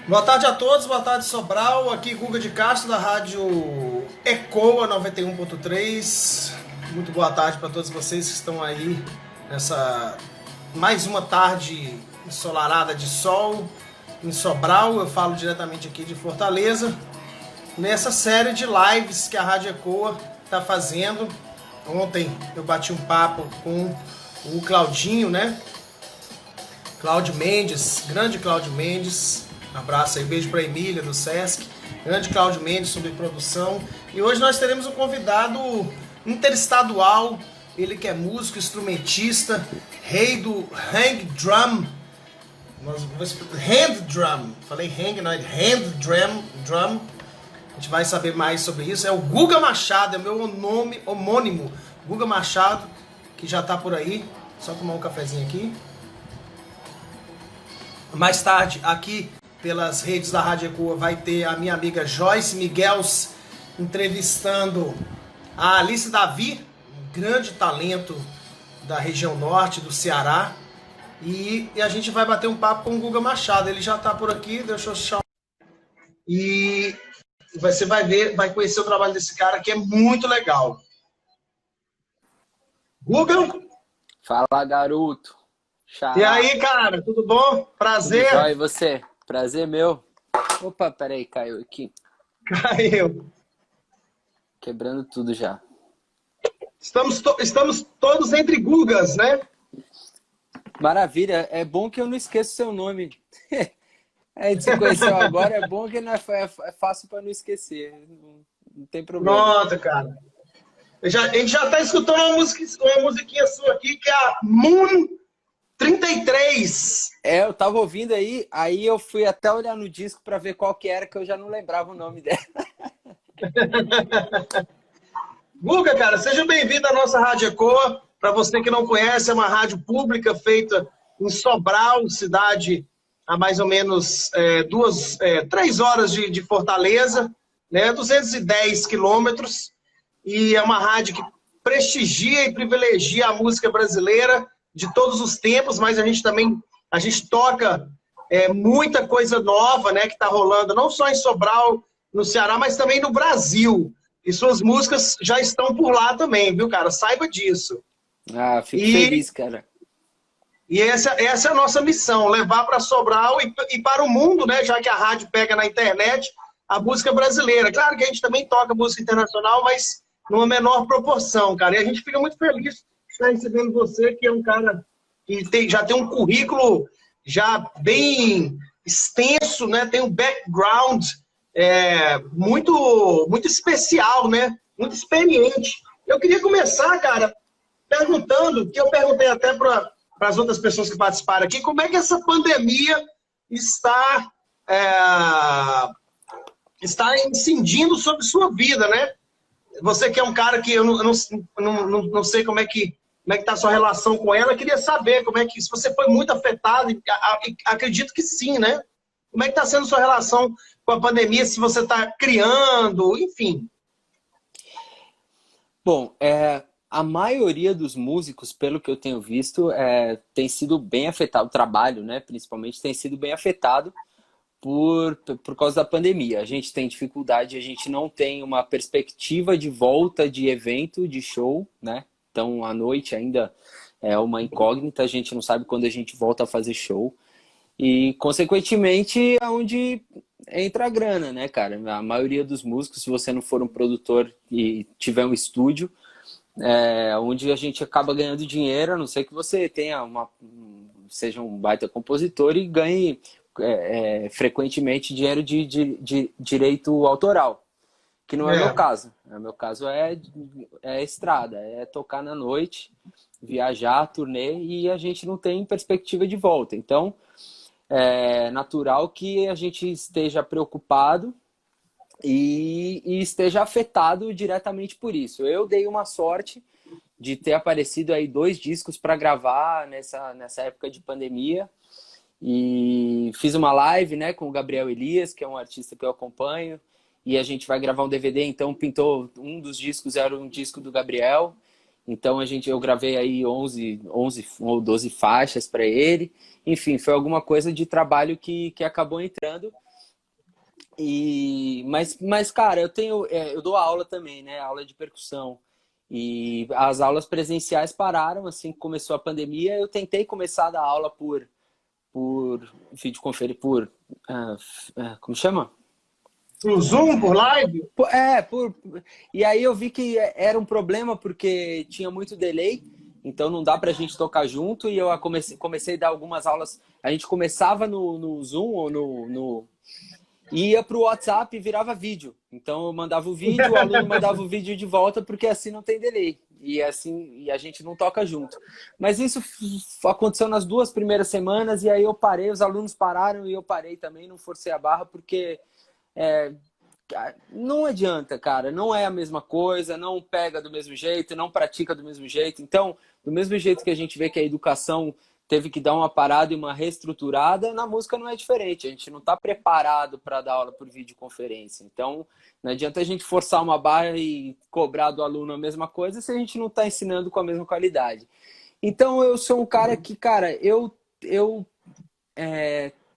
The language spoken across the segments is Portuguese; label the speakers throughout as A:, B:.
A: Boa tarde a todos, boa tarde Sobral, aqui Guga de Castro da rádio Ecoa 91.3. Muito boa tarde para todos vocês que estão aí nessa mais uma tarde ensolarada de sol em Sobral. Eu falo diretamente aqui de Fortaleza, nessa série de lives que a rádio Ecoa está fazendo. Ontem eu bati um papo com o Claudinho, né? Cláudio Mendes, grande Cláudio Mendes. Um abraço aí, beijo para Emília do Sesc, grande Cláudio Mendes sobre produção. E hoje nós teremos um convidado interestadual, ele que é músico, instrumentista, rei do hang drum. Hand drum, falei hang, não é hand drum. A gente vai saber mais sobre isso. É o Guga Machado, é meu nome homônimo, Guga Machado, que já tá por aí. Só tomar um cafezinho aqui. Mais tarde, aqui pelas redes da Rádio Ecoa, vai ter a minha amiga Joyce Miguels entrevistando a Alice Davi, um grande talento da região norte do Ceará. E a gente vai bater um papo com o Guga Machado. Ele já está por aqui, deixa eu chamar. E você vai ver, vai conhecer o trabalho desse cara, que é muito legal. Guga?
B: Fala, garoto.
A: Xará. E aí, cara, tudo bom? Prazer.
B: Tudo jóia, e você? Prazer meu. Opa, peraí, caiu aqui.
A: Caiu.
B: Quebrando tudo já.
A: Estamos todos entre Gugas, né?
B: Maravilha. É bom que eu não esqueço seu nome. A gente se conheceu agora, é bom que não é fácil para não esquecer. Não tem problema.
A: Pronto, cara. A gente já tá escutando uma musiquinha sua aqui, que é a Moon 33.
B: É, eu tava ouvindo aí eu fui até olhar no disco para ver qual que era, que eu já não lembrava o nome dela.
A: Guga, cara, seja bem-vindo à nossa Rádio Ecoa. Para você que não conhece, é uma rádio pública feita em Sobral, cidade a mais ou menos 3 horas de Fortaleza, né? 210 quilômetros. E é uma rádio que prestigia e privilegia a música brasileira de todos os tempos, mas a gente toca muita coisa nova, né, que está rolando, não só em Sobral, no Ceará, mas também no Brasil. E suas músicas já estão por lá também, viu, cara? Saiba disso.
B: Ah, fico feliz, cara.
A: E essa é a nossa missão, levar para Sobral e para o mundo, né, já que a rádio pega na internet, a música brasileira. Claro que a gente também toca música internacional, mas numa menor proporção, cara. E a gente fica muito feliz de estar recebendo você, que é um cara que já tem um currículo já bem extenso, né? Tem um background muito especial, né? Muito experiente. Eu queria começar, cara, perguntando, que eu perguntei até para as outras pessoas que participaram aqui, como é que essa pandemia está incidindo sobre sua vida, né? Você que é um cara que eu não sei como é que está a sua relação com ela, eu queria saber como é que, se você foi muito afetado, e acredito que sim, né? Como é que está sendo a sua relação com a pandemia, se você está criando, enfim.
B: Bom, a maioria dos músicos, pelo que eu tenho visto, tem sido bem afetado, o trabalho, né, principalmente, tem sido bem afetado por causa da pandemia. A gente tem dificuldade, a gente não tem uma perspectiva de volta de evento, de show, né? Então, à noite ainda é uma incógnita, a gente não sabe quando a gente volta a fazer show. E, consequentemente, é onde entra a grana, né, cara? A maioria dos músicos, se você não for um produtor e tiver um estúdio, onde a gente acaba ganhando dinheiro, a não ser que você tenha seja um baita compositor e ganhe frequentemente dinheiro de direito autoral, que não é meu caso. O meu caso é estrada, é tocar na noite, viajar, turnê, e a gente não tem perspectiva de volta. Então, é natural que a gente esteja preocupado e esteja afetado diretamente por isso. Eu dei uma sorte de ter aparecido aí 2 discos para gravar nessa época de pandemia, e fiz uma live, né, com o Gabriel Elias, que é um artista que eu acompanho, e a gente vai gravar um DVD, então pintou, um dos discos era um disco do Gabriel, então eu gravei aí 11 ou 12 faixas para ele, enfim, foi alguma coisa de trabalho que acabou entrando, Mas cara, eu dou aula também, né? Aula de percussão. E as aulas presenciais pararam assim que começou a pandemia. Eu tentei começar a dar aula por videoconferência, como chama?
A: Por Zoom, por live?
B: E aí eu vi que era um problema porque tinha muito delay, então não dá pra gente tocar junto. E eu comecei a dar algumas aulas. A gente começava no Zoom ou ia pro WhatsApp e virava vídeo. Então eu mandava o vídeo, o aluno mandava o vídeo de volta, porque assim não tem delay. E assim a gente não toca junto. Mas isso aconteceu nas 2 primeiras semanas, e aí eu parei, os alunos pararam e eu parei também, não forcei a barra, porque não adianta, cara. Não é a mesma coisa, não pega do mesmo jeito, não pratica do mesmo jeito. Então, do mesmo jeito que a gente vê que a educação teve que dar uma parada e uma reestruturada, na música não é diferente. A gente não está preparado para dar aula por videoconferência. Então, não adianta a gente forçar uma barra e cobrar do aluno a mesma coisa se a gente não está ensinando com a mesma qualidade. Então, eu sou um cara que, cara, eu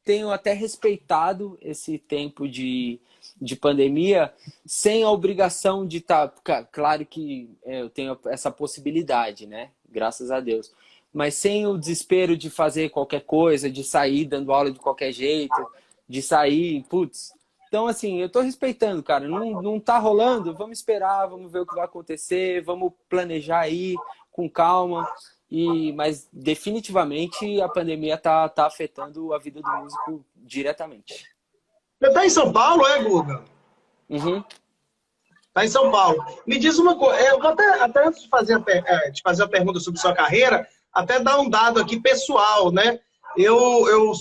B: tenho até respeitado esse tempo de pandemia, sem a obrigação de estar... Claro que eu tenho essa possibilidade, né? Graças a Deus. Mas sem o desespero de fazer qualquer coisa, de sair dando aula de qualquer jeito, de sair, putz. Então, assim, eu tô respeitando, cara. Não tá rolando, vamos esperar, vamos ver o que vai acontecer, vamos planejar aí com calma. Mas definitivamente a pandemia tá afetando a vida do músico diretamente.
A: Você tá em São Paulo, Guga?
B: Uhum.
A: Tá em São Paulo. Me diz uma coisa, eu vou até antes de fazer a pergunta sobre sua carreira, até dar um dado aqui pessoal, né? Eu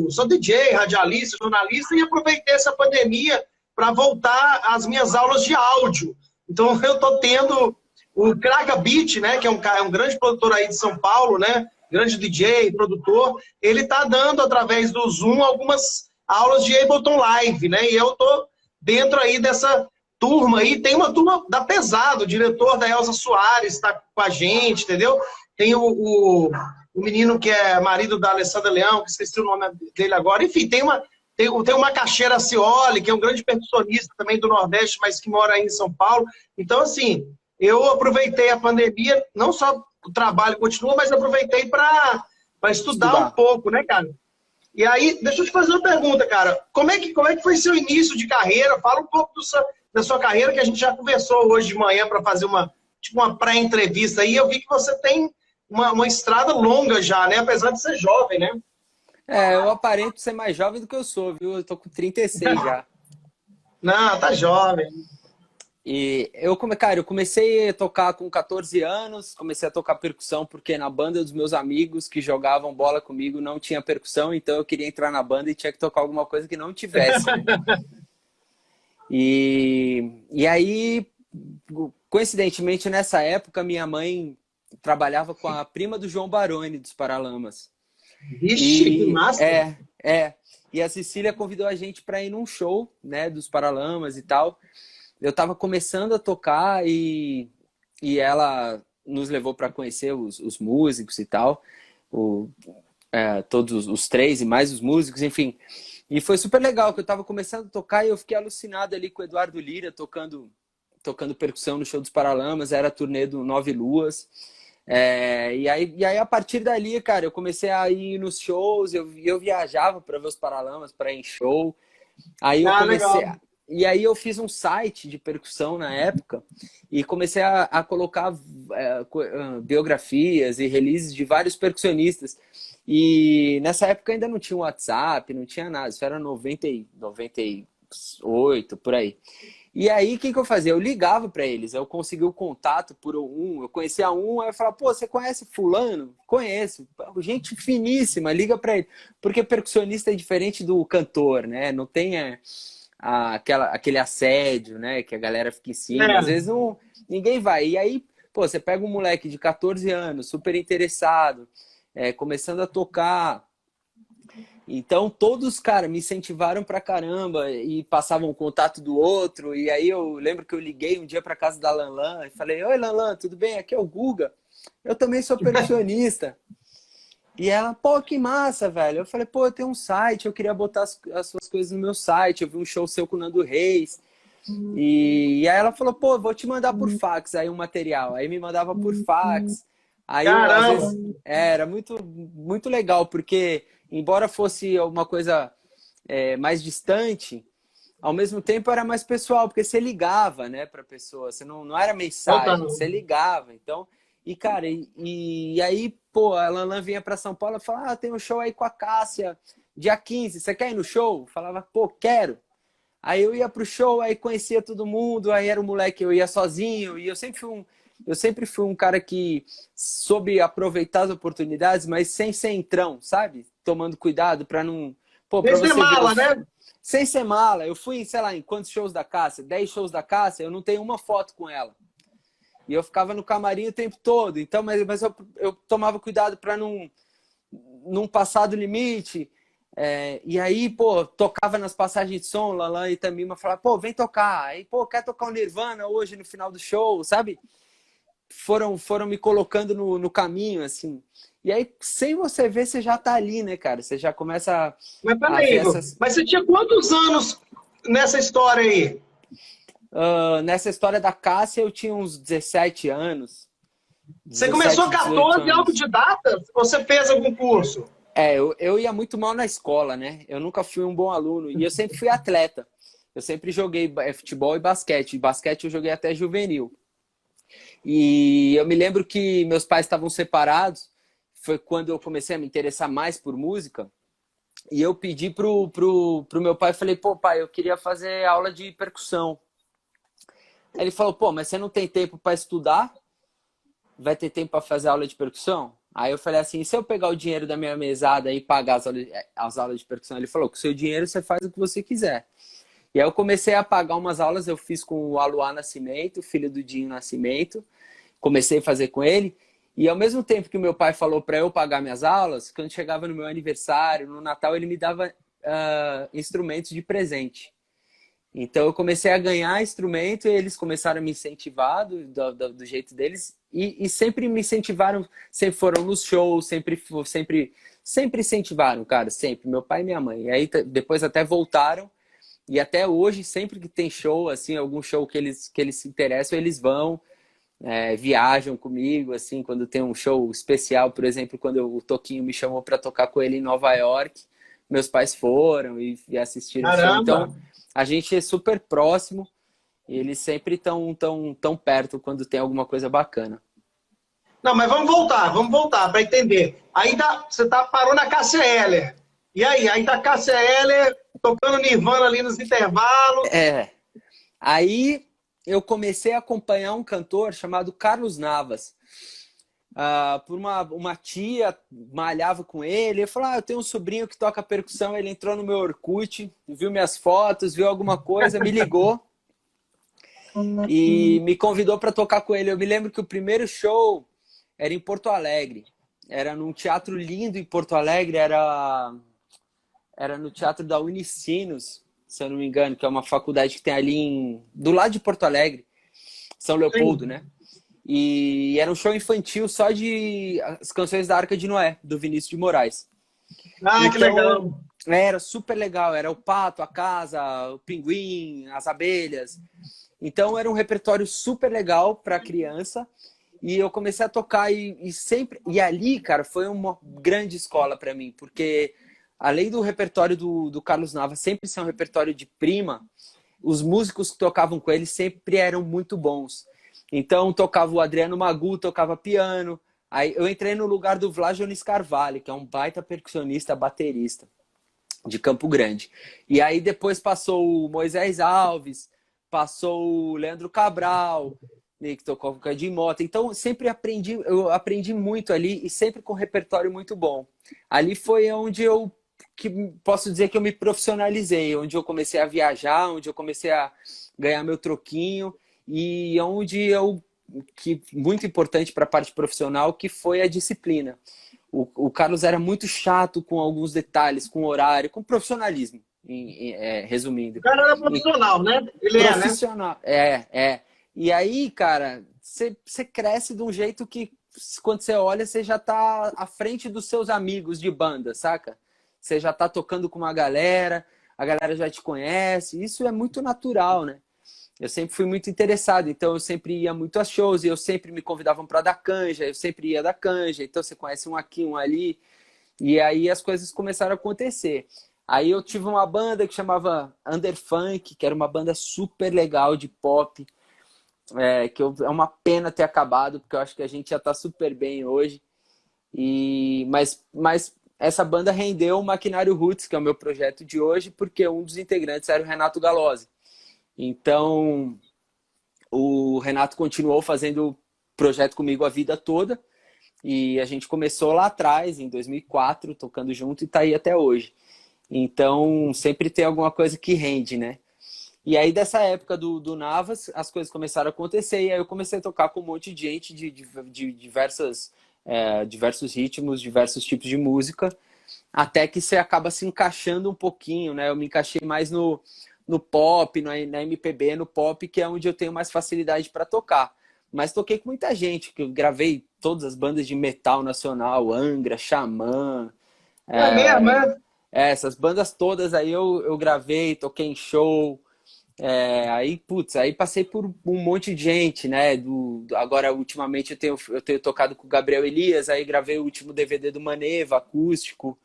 A: sou DJ, radialista, jornalista e aproveitei essa pandemia para voltar às minhas aulas de áudio. Então eu tô tendo o Craga Beat, né? Que é um grande produtor aí de São Paulo, né? Grande DJ, produtor. Ele tá dando através do Zoom algumas aulas de Ableton Live, né? E eu tô dentro aí dessa turma aí. Tem uma turma da Pesado, o diretor da Elza Soares está com a gente, entendeu? Tem o menino que é marido da Alessandra Leão, que esqueci o nome dele agora. Enfim, tem o Macaxeira Cioli, que é um grande percussionista também do Nordeste, mas que mora aí em São Paulo. Então, assim, eu aproveitei a pandemia, não só o trabalho continua, mas aproveitei para estudar um pouco, né, cara? E aí, deixa eu te fazer uma pergunta, cara. Como é que foi seu início de carreira? Fala um pouco da sua carreira, que a gente já conversou hoje de manhã para fazer uma pré-entrevista aí. Eu vi que você tem uma estrada longa já, né? Apesar de ser jovem, né?
B: Eu aparento ser mais jovem do que eu sou, viu? Eu tô com 36 já.
A: Não, tá jovem.
B: E eu comecei a tocar com 14 anos, comecei a tocar percussão porque na banda dos meus amigos que jogavam bola comigo não tinha percussão, então eu queria entrar na banda e tinha que tocar alguma coisa que não tivesse. E aí, coincidentemente, nessa época, minha mãe trabalhava com a prima do João Baroni, dos Paralamas.
A: Vixe, que massa!
B: E a Cecília convidou a gente para ir num show, né, dos Paralamas e tal. Eu estava começando a tocar e ela nos levou para conhecer os músicos e tal. Todos os 3 e mais os músicos, enfim. E foi super legal, que eu estava começando a tocar e eu fiquei alucinado ali com o Eduardo Lira, tocando percussão no show dos Paralamas. Era a turnê do Nove Luas. E aí, a partir dali, cara, eu comecei a ir nos shows, eu viajava para ver os Paralamas, para ir em show. Aí eu comecei...
A: Legal.
B: E aí eu fiz um site de percussão na época e comecei a colocar biografias e releases de vários percussionistas. E nessa época ainda não tinha WhatsApp, não tinha nada. Isso era 98, por aí. E aí, o que eu fazia? Eu ligava para eles, eu consegui o contato por eu conhecia aí eu falava, pô, você conhece fulano? Conheço. Gente finíssima, liga para ele. Porque percussionista é diferente do cantor, né? Não tem... aquele assédio, né? Que a galera fica em cima. Às vezes ninguém vai. E aí, pô, você pega um moleque de 14 anos, super interessado, começando a tocar. Então, todos, cara, me incentivaram pra caramba e passavam o contato do outro. E aí eu lembro que eu liguei um dia pra casa da Lanlan e falei, oi, Lanlan, tudo bem? Aqui é o Guga. Eu também sou percussionista. E ela, pô, que massa, velho. Eu falei, pô, eu tenho um site, eu queria botar as suas coisas no meu site. Eu vi um show seu com o Nando Reis. E aí ela falou, pô, vou te mandar por fax aí um material. Aí me mandava por fax. Aí eu, às
A: Caramba!
B: vezes, era muito legal, porque embora fosse uma coisa mais distante, ao mesmo tempo era mais pessoal, porque você ligava, né, pra pessoa. Você não era mensagem,
A: Total.
B: você ligava. Então, e cara, e aí, pô, a Lanlan vinha pra São Paulo e falava, tem um show aí com a Cássia, dia 15, você quer ir no show? Eu falava, pô, quero. Aí eu ia pro show, aí conhecia todo mundo, aí era um moleque, eu ia sozinho, e eu sempre fui um cara que soube aproveitar as oportunidades, mas sem ser entrão, sabe? Tomando cuidado pra não, pô, pra
A: Sem ser
B: você ver,
A: mala, né?
B: sem ser mala. Eu fui, sei lá, em quantos shows da Cássia? 10 shows da Cássia, eu não tenho uma foto com ela. E eu ficava no camarim o tempo todo. Então, mas eu tomava cuidado pra não passar do limite. E aí, pô, tocava nas passagens de som, Lalan e Tamima falava, pô, vem tocar. Aí, pô, quer tocar o Nirvana hoje no final do show, sabe? Foram me colocando no caminho, assim. E aí, sem você ver, você já tá ali, né, cara? Você já começa
A: Mas
B: a ver
A: peraí, Igor.
B: essas...
A: Mas você tinha quantos anos nessa história aí?
B: nessa história da Cássia, eu tinha uns 17 anos.
A: Você começou
B: 18
A: 14
B: anos.
A: autodidata? Ou você fez algum curso?
B: Eu ia muito mal na escola, né? Eu nunca fui um bom aluno. E eu sempre fui atleta. Eu sempre joguei futebol e basquete. Basquete eu joguei até juvenil. E eu me lembro que meus pais estavam separados. Foi quando eu comecei a me interessar mais por música. E eu pedi pro meu pai, falei, pô, pai, eu queria fazer aula de percussão. Aí ele falou, pô, mas você não tem tempo para estudar? Vai ter tempo para fazer aula de percussão? Aí eu falei assim, se eu pegar o dinheiro da minha mesada e pagar as aulas de percussão? Ele falou, com o seu dinheiro você faz o que você quiser. E aí eu comecei a pagar umas aulas, eu fiz com o Aluá Nascimento, filho do Dinho Nascimento. Comecei a fazer com ele. E ao mesmo tempo que o meu pai falou para eu pagar minhas aulas, quando chegava no meu aniversário, no Natal, ele me dava instrumentos de presente. Então eu comecei a ganhar instrumento e eles começaram a me incentivar do jeito deles e sempre me incentivaram, sempre foram nos shows, sempre incentivaram, cara, sempre, meu pai e minha mãe. E aí depois até voltaram e até hoje, sempre que tem show, assim, algum show que eles se interessam, eles vão, viajam comigo, assim, quando tem um show especial, por exemplo, quando o Toquinho me chamou para tocar com ele em Nova York, meus pais foram e assistiram o show.
A: Caramba!
B: Então, a gente é super próximo e eles sempre tão perto quando tem alguma coisa bacana.
A: Não, mas vamos voltar para entender. Aí você parou na Cássia Eller. E aí tá a Cássia Eller tocando Nirvana ali nos intervalos.
B: Aí eu comecei a acompanhar um cantor chamado Carlos Navas. Por uma tia, malhava com ele. Eu falei, eu tenho um sobrinho que toca percussão. Ele entrou no meu Orkut, viu minhas fotos, viu alguma coisa, me ligou e me convidou para tocar com ele. Eu me lembro que o primeiro show era em Porto Alegre. Era num teatro lindo em Porto Alegre. Era no Teatro da Unicinos, se eu não me engano, que é uma faculdade que tem ali do lado de Porto Alegre, São Leopoldo,
A: Sim.
B: né? E era um show infantil só de as canções da Arca de Noé, do Vinícius de Moraes.
A: Ah, que legal.
B: Então, era super legal. Era o pato, a casa, o pinguim, as abelhas. Então, era um repertório super legal para criança. E eu comecei a tocar e sempre... E ali, cara, foi uma grande escola para mim. Porque, além do repertório do Carlos Nava sempre ser um repertório de prima, os músicos que tocavam com ele sempre eram muito bons. Então, tocava o Adriano Magu, tocava piano. Aí eu entrei no lugar do Vlajonis Carvalho, que é um baita percussionista, baterista de Campo Grande. E aí depois passou o Moisés Alves, passou o Leandro Cabral, né, que tocou com o Cadinho Mota. Então, eu aprendi muito ali e sempre com um repertório muito bom. Ali foi onde posso dizer que eu me profissionalizei, onde eu comecei a viajar, onde eu comecei a ganhar meu troquinho e onde muito importante para a parte profissional, que foi a disciplina. O Carlos era muito chato com alguns detalhes, com horário, com profissionalismo, resumindo.
A: O cara era profissional, né? Ele
B: Profissional, E aí, cara, você cresce de um jeito que quando você olha, você já tá à frente dos seus amigos de banda, saca? Você já tá tocando com uma galera, a galera já te conhece. Isso é muito natural, né? Eu sempre fui muito interessado, então eu sempre ia muito a shows, e eu sempre me convidavam para dar canja, eu sempre ia dar canja, então você conhece um aqui, um ali, e aí as coisas começaram a acontecer. Aí eu tive uma banda que chamava Underfunk, que era uma banda super legal de pop, é uma pena ter acabado, porque eu acho que a gente já tá super bem hoje. Mas essa banda rendeu o Maquinário Roots, que é o meu projeto de hoje, porque um dos integrantes era o Renato Galozzi. Então, o Renato continuou fazendo projeto comigo a vida toda, e a gente começou lá atrás, em 2004, tocando junto, e tá aí até hoje. Então, sempre tem alguma coisa que rende, né? E aí, dessa época do Navas, as coisas começaram a acontecer, e aí eu comecei a tocar com um monte de gente de diversos ritmos, diversos tipos de música, até que você acaba se encaixando um pouquinho, né? Eu me encaixei mais no pop, na MPB, no pop, que é onde eu tenho mais facilidade para tocar. Mas toquei com muita gente, que eu gravei todas as bandas de metal nacional, Angra, Xamã,
A: É mesmo, é?
B: essas bandas todas aí eu gravei, toquei em show. Aí, putz, aí passei por um monte de gente, né? Agora, ultimamente, eu tenho tocado com o Gabriel Elias, aí gravei o último DVD do Maneva, acústico.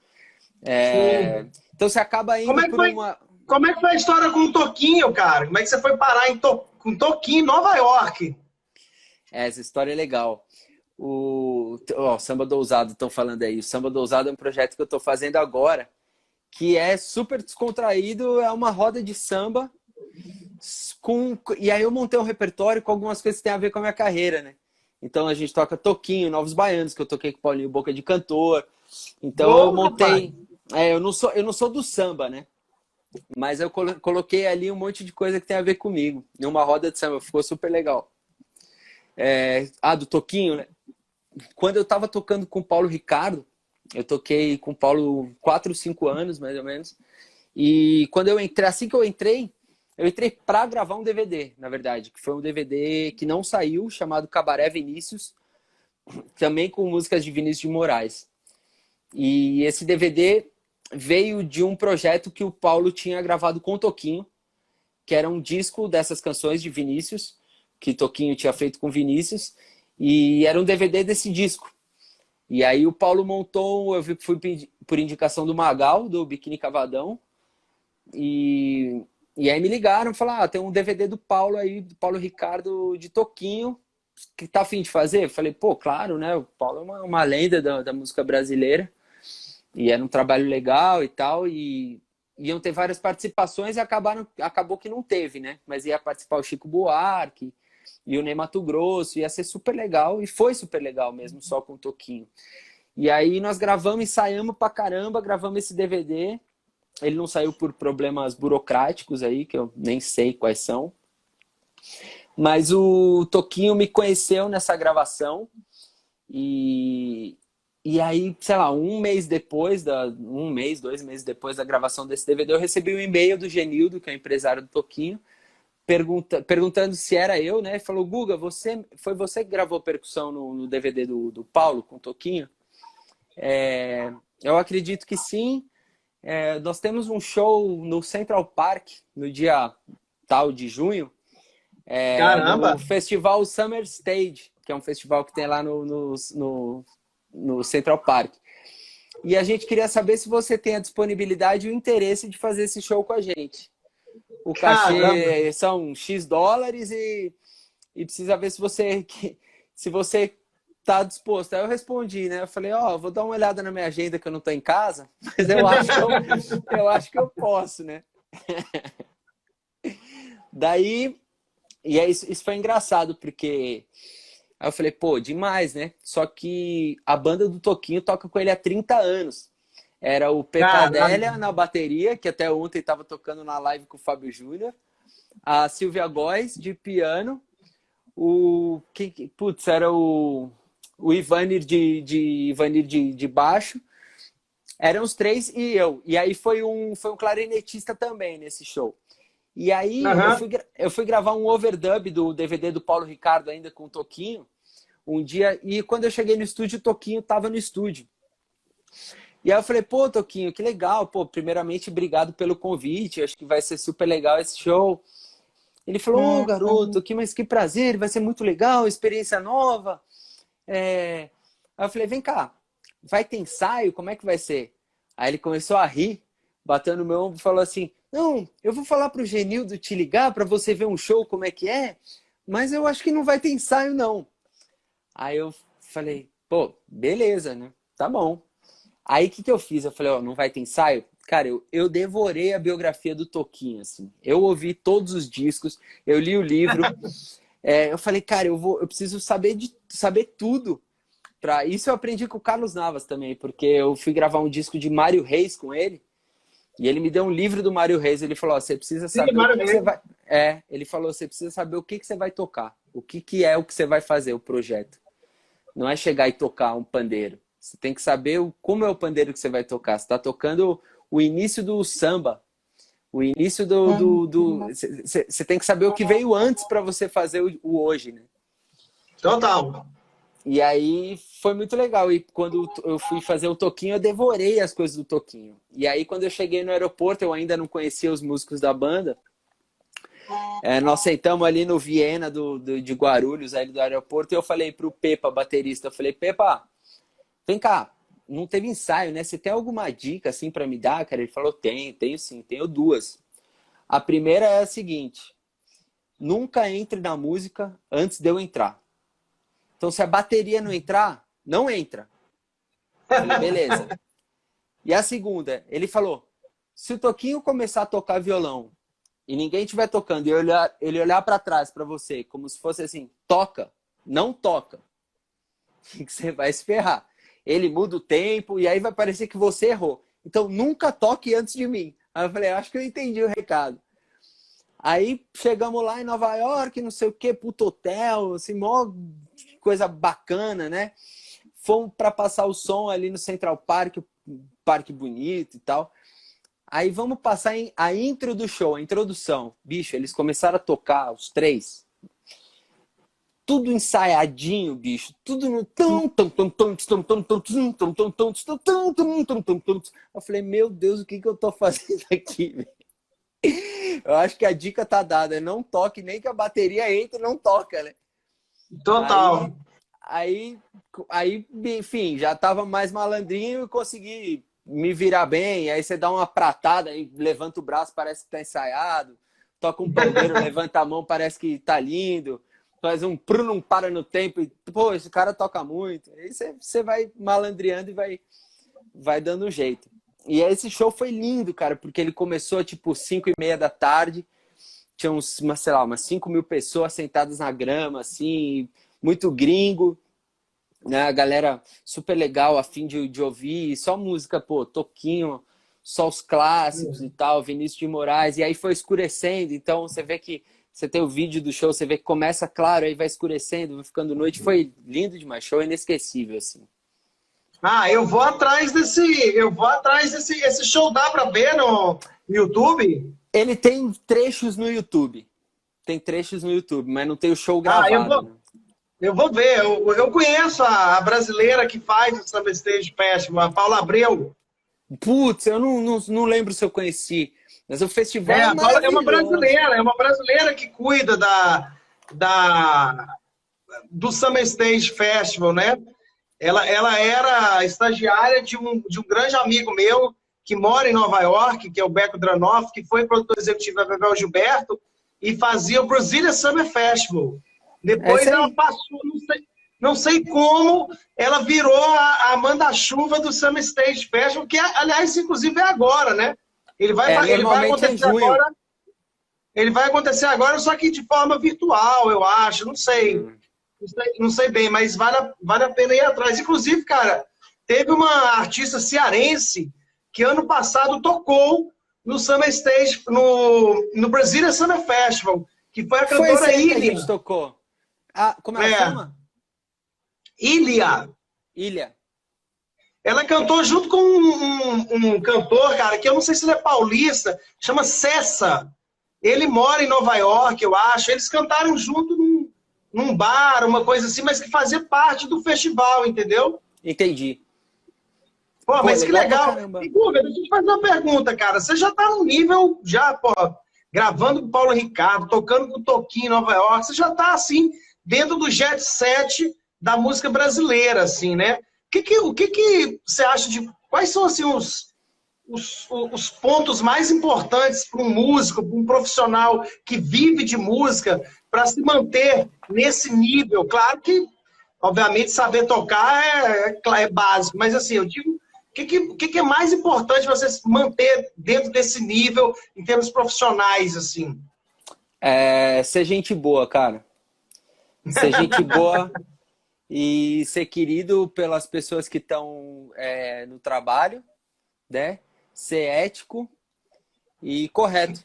A: Sim.
B: Então você acaba
A: Como
B: indo
A: é que
B: por
A: foi,
B: uma.
A: como é que foi a história com o Toquinho, cara? Como é que você foi parar com Toquinho em Nova York?
B: Essa história é legal. Samba do Ousado, estão falando aí. O Samba do Ousado é um projeto que eu estou fazendo agora, que é super descontraído, é uma roda de samba. E aí eu montei um repertório com algumas coisas que tem a ver com a minha carreira, né? Então a gente toca Toquinho, Novos Baianos, que eu toquei com o Paulinho Boca de Cantor. Então eu
A: Ô, rapaz.
B: montei. Eu não sou do samba, né? Mas eu coloquei ali um monte de coisa que tem a ver comigo. Numa roda de samba, ficou super legal. Do Toquinho, né? Quando eu tava tocando com o Paulo Ricardo, eu toquei com o Paulo 4, 5 anos, mais ou menos. E quando eu entrei, assim que eu entrei para gravar um DVD, na verdade, que foi um DVD que não saiu, chamado Cabaré Vinícius, também com músicas de Vinícius de Moraes. E esse DVD veio de um projeto que o Paulo tinha gravado com o Toquinho, que era um disco dessas canções de Vinícius, que Toquinho tinha feito com Vinícius, e era um DVD desse disco. E aí o Paulo montou, eu fui por indicação do Magal, do Biquíni Cavadão, e aí me ligaram e falaram, tem um DVD do Paulo aí, do Paulo Ricardo de Toquinho, que tá a fim de fazer? Eu falei, pô, claro, né? O Paulo é uma lenda da música brasileira, e era um trabalho legal e tal, e iam ter várias participações e acabou que não teve, né? Mas ia participar o Chico Buarque e o Ney Matogrosso, ia ser super legal, e foi super legal mesmo, só com o Toquinho. E aí nós gravamos, ensaiamos pra caramba, gravamos esse DVD. Ele não saiu por problemas burocráticos aí, que eu nem sei quais são. Mas o Toquinho me conheceu nessa gravação. E aí, sei lá, um mês, 2 meses depois da gravação desse DVD, eu recebi um e-mail do Genildo, que é o empresário do Toquinho, perguntando se era eu, né? Falou, Guga, foi você que gravou percussão no DVD do Paulo com o Toquinho? Eu acredito que sim. Nós temos um show no Central Park no dia tal de junho,
A: Caramba.
B: no festival Summer Stage, que é um festival que tem lá no Central Park. E a gente queria saber se você tem a disponibilidade e o interesse de fazer esse show com a gente. O cachê
A: Caramba.
B: são X dólares e precisa ver se você tá disposto. Aí eu respondi, né? Eu falei, vou dar uma olhada na minha agenda que eu não tô em casa, mas eu acho que eu posso, né? Daí, e aí isso foi engraçado, porque aí eu falei, pô, demais, né? Só que a banda do Toquinho toca com ele há 30 anos. Era o
A: Caramba.
B: Pecadélia na bateria, que até ontem estava tocando na live com o Fábio Júnior. A Silvia Góes de piano. Era o Ivanir de baixo. Eram os três e eu. E aí foi um clarinetista também nesse show. E aí
A: Aham.
B: eu fui gravar um overdub do DVD do Paulo Ricardo ainda com o Toquinho. um dia. E quando eu cheguei no estúdio, o Toquinho tava no estúdio. E aí eu falei, pô, Toquinho, que legal. Pô, primeiramente, obrigado pelo convite. Acho que vai ser super legal esse show. Ele falou, ô, garoto, mas que prazer, vai ser muito legal, experiência nova. Aí eu falei, vem cá, vai ter ensaio? Como é que vai ser? Aí ele começou a rir, batendo no meu ombro e falou assim, não, eu vou falar pro Genildo te ligar para você ver um show, como é que é, mas eu acho que não vai ter ensaio, não. Aí eu falei, pô, beleza, né? Tá bom. Aí o que eu fiz? Eu falei, ó, não vai ter ensaio? Cara, eu devorei a biografia do Toquinho, assim. Eu ouvi todos os discos, eu li o livro. Eu falei, cara, eu preciso saber tudo. Isso eu aprendi com o Carlos Navas também, porque eu fui gravar um disco de Mário Reis com ele, e ele me deu um livro do Mário Reis. Ele falou, ó, você precisa saber o que você vai... ele falou, você precisa saber o que você vai tocar. O que é o que você vai fazer, o projeto. Não é chegar e tocar um pandeiro. Você tem que saber como é o pandeiro que você vai tocar. Você está tocando o início do samba. O início Você tem que saber o que veio antes para você fazer o hoje, né?
A: Total.
B: E aí foi muito legal. E quando eu fui fazer o Toquinho, eu devorei as coisas do Toquinho. E aí quando eu cheguei no aeroporto, eu ainda não conhecia os músicos da banda. Nós sentamos ali no Viena de Guarulhos, ali do aeroporto, e eu falei pro Pepa, baterista, eu falei, Pepa, vem cá, não teve ensaio, né? Você tem alguma dica assim para me dar, cara? Ele falou, tenho sim, tenho duas. A primeira é a seguinte, nunca entre na música antes de eu entrar. Então, se a bateria não entrar, não entra. Eu falei, beleza. E a segunda, ele falou, se o Toquinho começar a tocar violão e ninguém estiver tocando e ele olhar para trás para você, como se fosse assim, toca, não toca, que você vai se ferrar. Ele muda o tempo e aí vai parecer que você errou. Então, nunca toque antes de mim. Aí eu falei, acho que eu entendi o recado. Aí, chegamos lá em Nova York, não sei o que, puto hotel, assim, mó coisa bacana, né? Fomos para passar o som ali no Central Park, parque bonito e tal. Aí vamos passar a intro do show, a introdução. Bicho, eles começaram a tocar, os três. Tudo ensaiadinho, bicho. Tudo no... Eu falei, meu Deus, o que eu tô fazendo aqui? Eu acho que a dica tá dada. Não toque, nem que a bateria entre, não toca, né?
A: Total.
B: Aí, enfim, já tava mais malandrinho e consegui me virar bem. Aí você dá uma pratada, aí levanta o braço, parece que tá ensaiado. Toca um pandeiro, levanta a mão, parece que tá lindo. Faz um não para no tempo e, pô, esse cara toca muito. Aí você vai malandreando e vai dando um jeito. E esse show foi lindo, cara, porque ele começou tipo 5:30 da tarde. Tinha umas 5.000 pessoas sentadas na grama, assim, muito gringo, né? A galera super legal, a fim de ouvir, só música, pô, Toquinho, só os clássicos e tal, Vinícius de Moraes. E aí foi escurecendo, então você vê que você tem o vídeo do show, você vê que começa claro, aí vai escurecendo, vai ficando noite. Foi lindo demais, show inesquecível, assim.
A: Eu vou atrás desse. Esse show dá pra ver no YouTube?
B: Ele tem trechos no YouTube. Tem trechos no YouTube, mas não tem o show gravado.
A: Eu vou ver. Eu conheço a brasileira que faz o Summer Stage Festival, a Paula Abreu.
B: Putz, eu não lembro se eu conheci. Mas o festival
A: é uma brasileira que cuida do Summer Stage Festival, né? Ela era estagiária de um grande amigo meu que mora em Nova York, que é o Beco Dranoff, que foi produtor executivo da Bebel Gilberto e fazia o Brasília Summer Festival. Depois ela passou, não sei como, ela virou a manda-chuva do Summer Stage Festival, que, aliás, inclusive é agora, né? Ele vai acontecer agora. Ele vai acontecer agora, só que de forma virtual, eu acho, não sei. Não sei bem, mas vale a pena ir atrás. Inclusive, cara, teve uma artista cearense que ano passado tocou no Summer Stage, no Brasília Summer Festival, que foi a cantora Ilia.
B: Que a gente tocou. Como ela chama?
A: Ilia. Ela cantou junto com um cantor, cara, que eu não sei se ele é paulista, chama Cessa. Ele mora em Nova York, eu acho. Eles cantaram junto num bar, uma coisa assim, mas que fazia parte do festival, entendeu?
B: Entendi.
A: Pô,
B: Pô,
A: mas que
B: legal pra
A: legal.
B: caramba.
A: E, Guga, deixa eu te fazer uma pergunta, cara. Você já tá num nível, já, pô, gravando com o Paulo Ricardo, tocando com o Toquinho em Nova York, você já tá, assim, dentro do jet set da música brasileira, assim, né? O que que você acha de... Quais são, assim, os pontos mais importantes para um músico, para um profissional que vive de música, para se manter nesse nível? Claro que, obviamente, saber tocar é básico, mas assim, eu digo, o que é mais importante você se manter dentro desse nível em termos profissionais, assim?
B: Ser gente boa, cara. Ser gente boa e ser querido pelas pessoas que estão no trabalho, né? Ser ético e correto.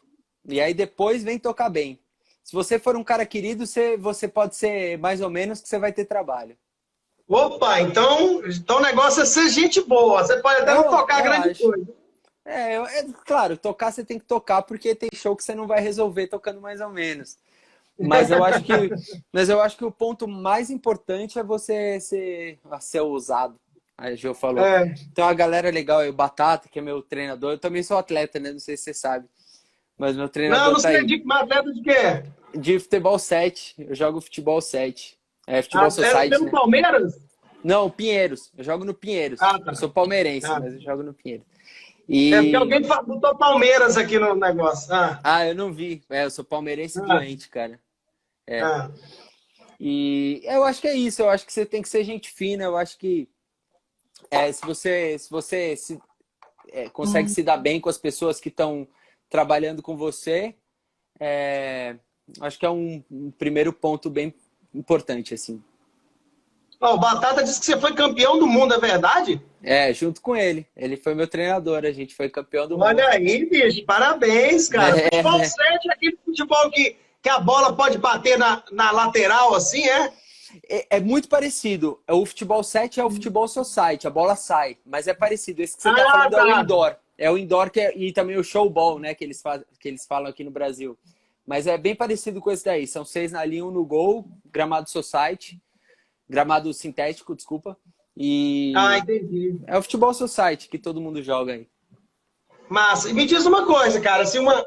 B: E aí depois vem tocar bem. Se você for um cara querido, você pode ser mais ou menos que você vai ter trabalho.
A: Opa, então o negócio é ser gente boa. Você pode até não tocar
B: Eu
A: grande
B: acho.
A: coisa.
B: Claro, tocar você tem que tocar porque tem show que você não vai resolver tocando mais ou menos. Mas eu acho que o ponto mais importante é você ser ousado. Aí o Gil falou.
A: É.
B: Tem uma galera legal aí, o Batata, que é meu treinador. Eu também sou atleta, né? Não sei se você sabe. Mas meu
A: Não,
B: treinador
A: não
B: tá
A: sei
B: aí.
A: de atleta de quê?
B: De futebol 7. Eu jogo futebol 7. É
A: Ah,
B: futebol
A: é
B: society,
A: pelo
B: né?
A: Palmeiras?
B: Não, Pinheiros. Eu jogo no Pinheiros.
A: Ah,
B: Eu
A: tá.
B: sou palmeirense,
A: Ah.
B: mas eu jogo no Pinheiros.
A: É porque
B: E.
A: alguém botou Palmeiras aqui no negócio. Ah,
B: Ah, eu não vi. Eu sou palmeirense
A: ah,
B: doente, cara. É.
A: ah.
B: E eu acho que é isso. Eu acho que você tem que ser gente fina. Eu acho que se você consegue se dar bem com as pessoas que estão trabalhando com você, acho que é um primeiro ponto bem importante, assim.
A: Ó, o Batata disse que você foi campeão do mundo, é verdade?
B: Junto com ele. Ele foi meu treinador. A gente foi campeão do
A: Olha
B: mundo.
A: aí, bicho, parabéns, cara. Futebol
B: É,
A: 7 é aquele futebol que a bola pode bater na lateral, assim, é?
B: é muito parecido. O futebol 7 é o futebol society, a bola sai, mas é parecido. Esse que você está
A: Ah,
B: falando é o
A: tá.
B: indoor. É o indoor e também o showball, né, que eles falam aqui no Brasil. Mas é bem parecido com esse daí. São 6 na linha, 1 no gol, gramado society, gramado sintético, desculpa.
A: Ah,
B: E
A: entendi.
B: é o futebol society que todo mundo joga aí.
A: Massa. E me diz uma coisa, cara, assim, uma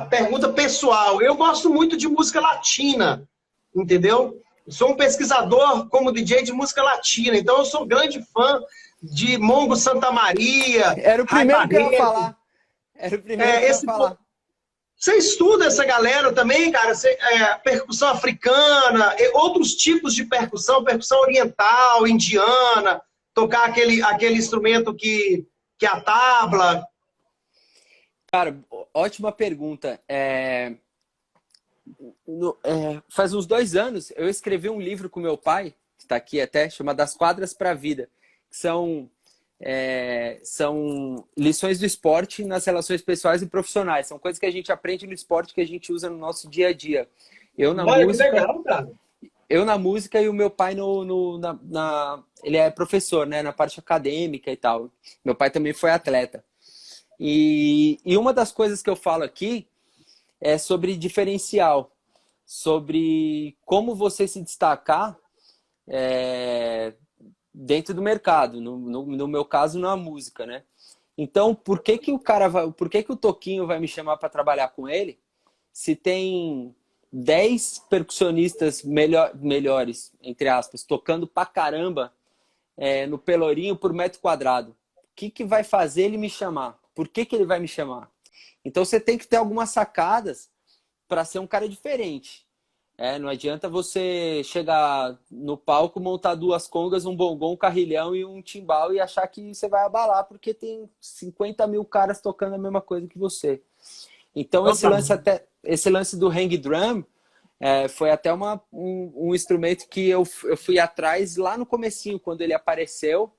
A: pergunta pessoal. Eu gosto muito de música latina, entendeu? Sou um pesquisador como DJ de música latina, então eu sou grande fã de Mongo Santa Maria,
B: Era o
A: Ray
B: primeiro que eu ia
A: Barreto.
B: falar. Era o primeiro que eu ia
A: Esse,
B: falar.
A: você estuda essa galera também, cara? Percussão africana, outros tipos de percussão, percussão oriental, indiana, tocar aquele instrumento que é a tabla.
B: Cara, ótima pergunta. Faz uns 2 anos eu escrevi um livro com meu pai, que está aqui até, chama Das Quadras para a Vida, que são lições do esporte nas relações pessoais e profissionais. São coisas que a gente aprende no esporte que a gente usa no nosso dia a dia. Eu na
A: Olha que
B: música,
A: legal, cara.
B: eu na música e o meu pai ele é professor, né, na parte acadêmica e tal. Meu pai também foi atleta. E uma das coisas que eu falo aqui é sobre diferencial, sobre como você se destacar dentro do mercado, no meu caso, na música, né? Então, por que que o Toquinho vai me chamar para trabalhar com ele se tem 10 percussionistas melhores, entre aspas, tocando pra caramba no Pelourinho por metro quadrado? O que vai fazer ele me chamar? Por que que ele vai me chamar? Então você tem que ter algumas sacadas para ser um cara diferente. Não adianta você chegar no palco, montar 2 congas, um bongom, um carrilhão e um timbal e achar que você vai abalar porque tem 50 mil caras tocando a mesma coisa que você. Então esse lance do hang drum foi até um instrumento que eu fui atrás lá no comecinho, quando ele apareceu,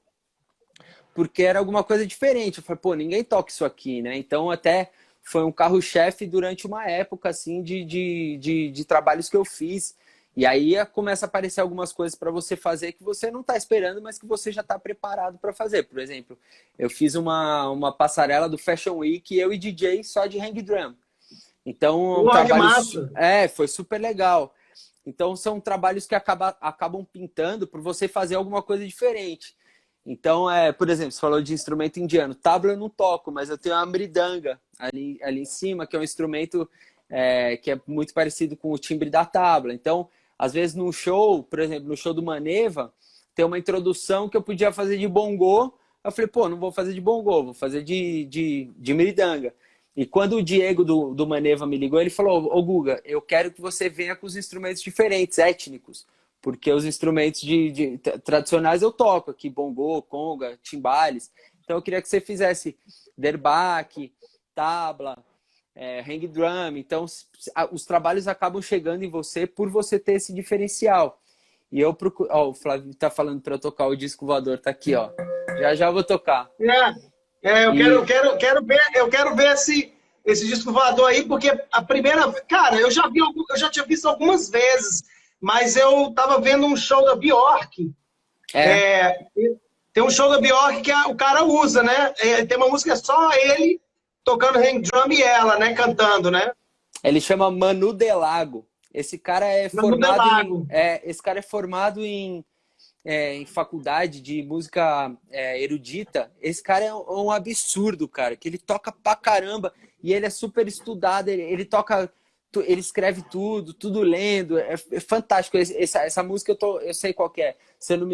B: porque era alguma coisa diferente. Eu falei, pô, ninguém toca isso aqui, né? Então até foi um carro-chefe durante uma época assim de trabalhos que eu fiz. E aí começa a aparecer algumas coisas para você fazer que você não está esperando, mas que você já está preparado para fazer. Por exemplo, eu fiz uma passarela do Fashion Week, eu e DJ só de hang drum. Então, um
A: Porra, que
B: trabalho,
A: massa!
B: foi super legal. Então, são trabalhos que acabam pintando por você fazer alguma coisa diferente. Então, por exemplo, você falou de instrumento indiano. Tabla eu não toco, mas eu tenho a mridanga ali em cima, que é um instrumento que é muito parecido com o timbre da tabla. Então, às vezes no show, por exemplo, no show do Maneva, tem uma introdução que eu podia fazer de bongô. Eu falei, pô, não vou fazer de bongô, vou fazer de mridanga. E quando o Diego do Maneva me ligou, ele falou, ô Guga, eu quero que você venha com os instrumentos diferentes, étnicos. Porque os instrumentos tradicionais eu toco aqui, bongô, conga, timbales. Então eu queria que você fizesse derbaque, tabla, hang drum. Então os trabalhos acabam chegando em você por você ter esse diferencial. E eu procuro... Ó, o Flávio tá falando para eu tocar o disco voador, tá aqui, ó. Já já eu vou tocar.
A: Eu quero ver esse disco voador aí, porque a primeira, cara, eu já tinha visto algumas vezes, mas eu tava vendo um show da Bjork. É, tem um show da Bjork que o cara usa, né? Tem uma música só ele tocando hang drum e ela, né, cantando, né?
B: Ele chama Manu Delago. Esse cara é
A: No
B: formado
A: Delago.
B: em faculdade de música erudita. Esse cara é um absurdo, cara, que ele toca pra caramba e ele é super estudado, ele toca, ele escreve tudo lendo, é fantástico. Essa música eu sei qual que é.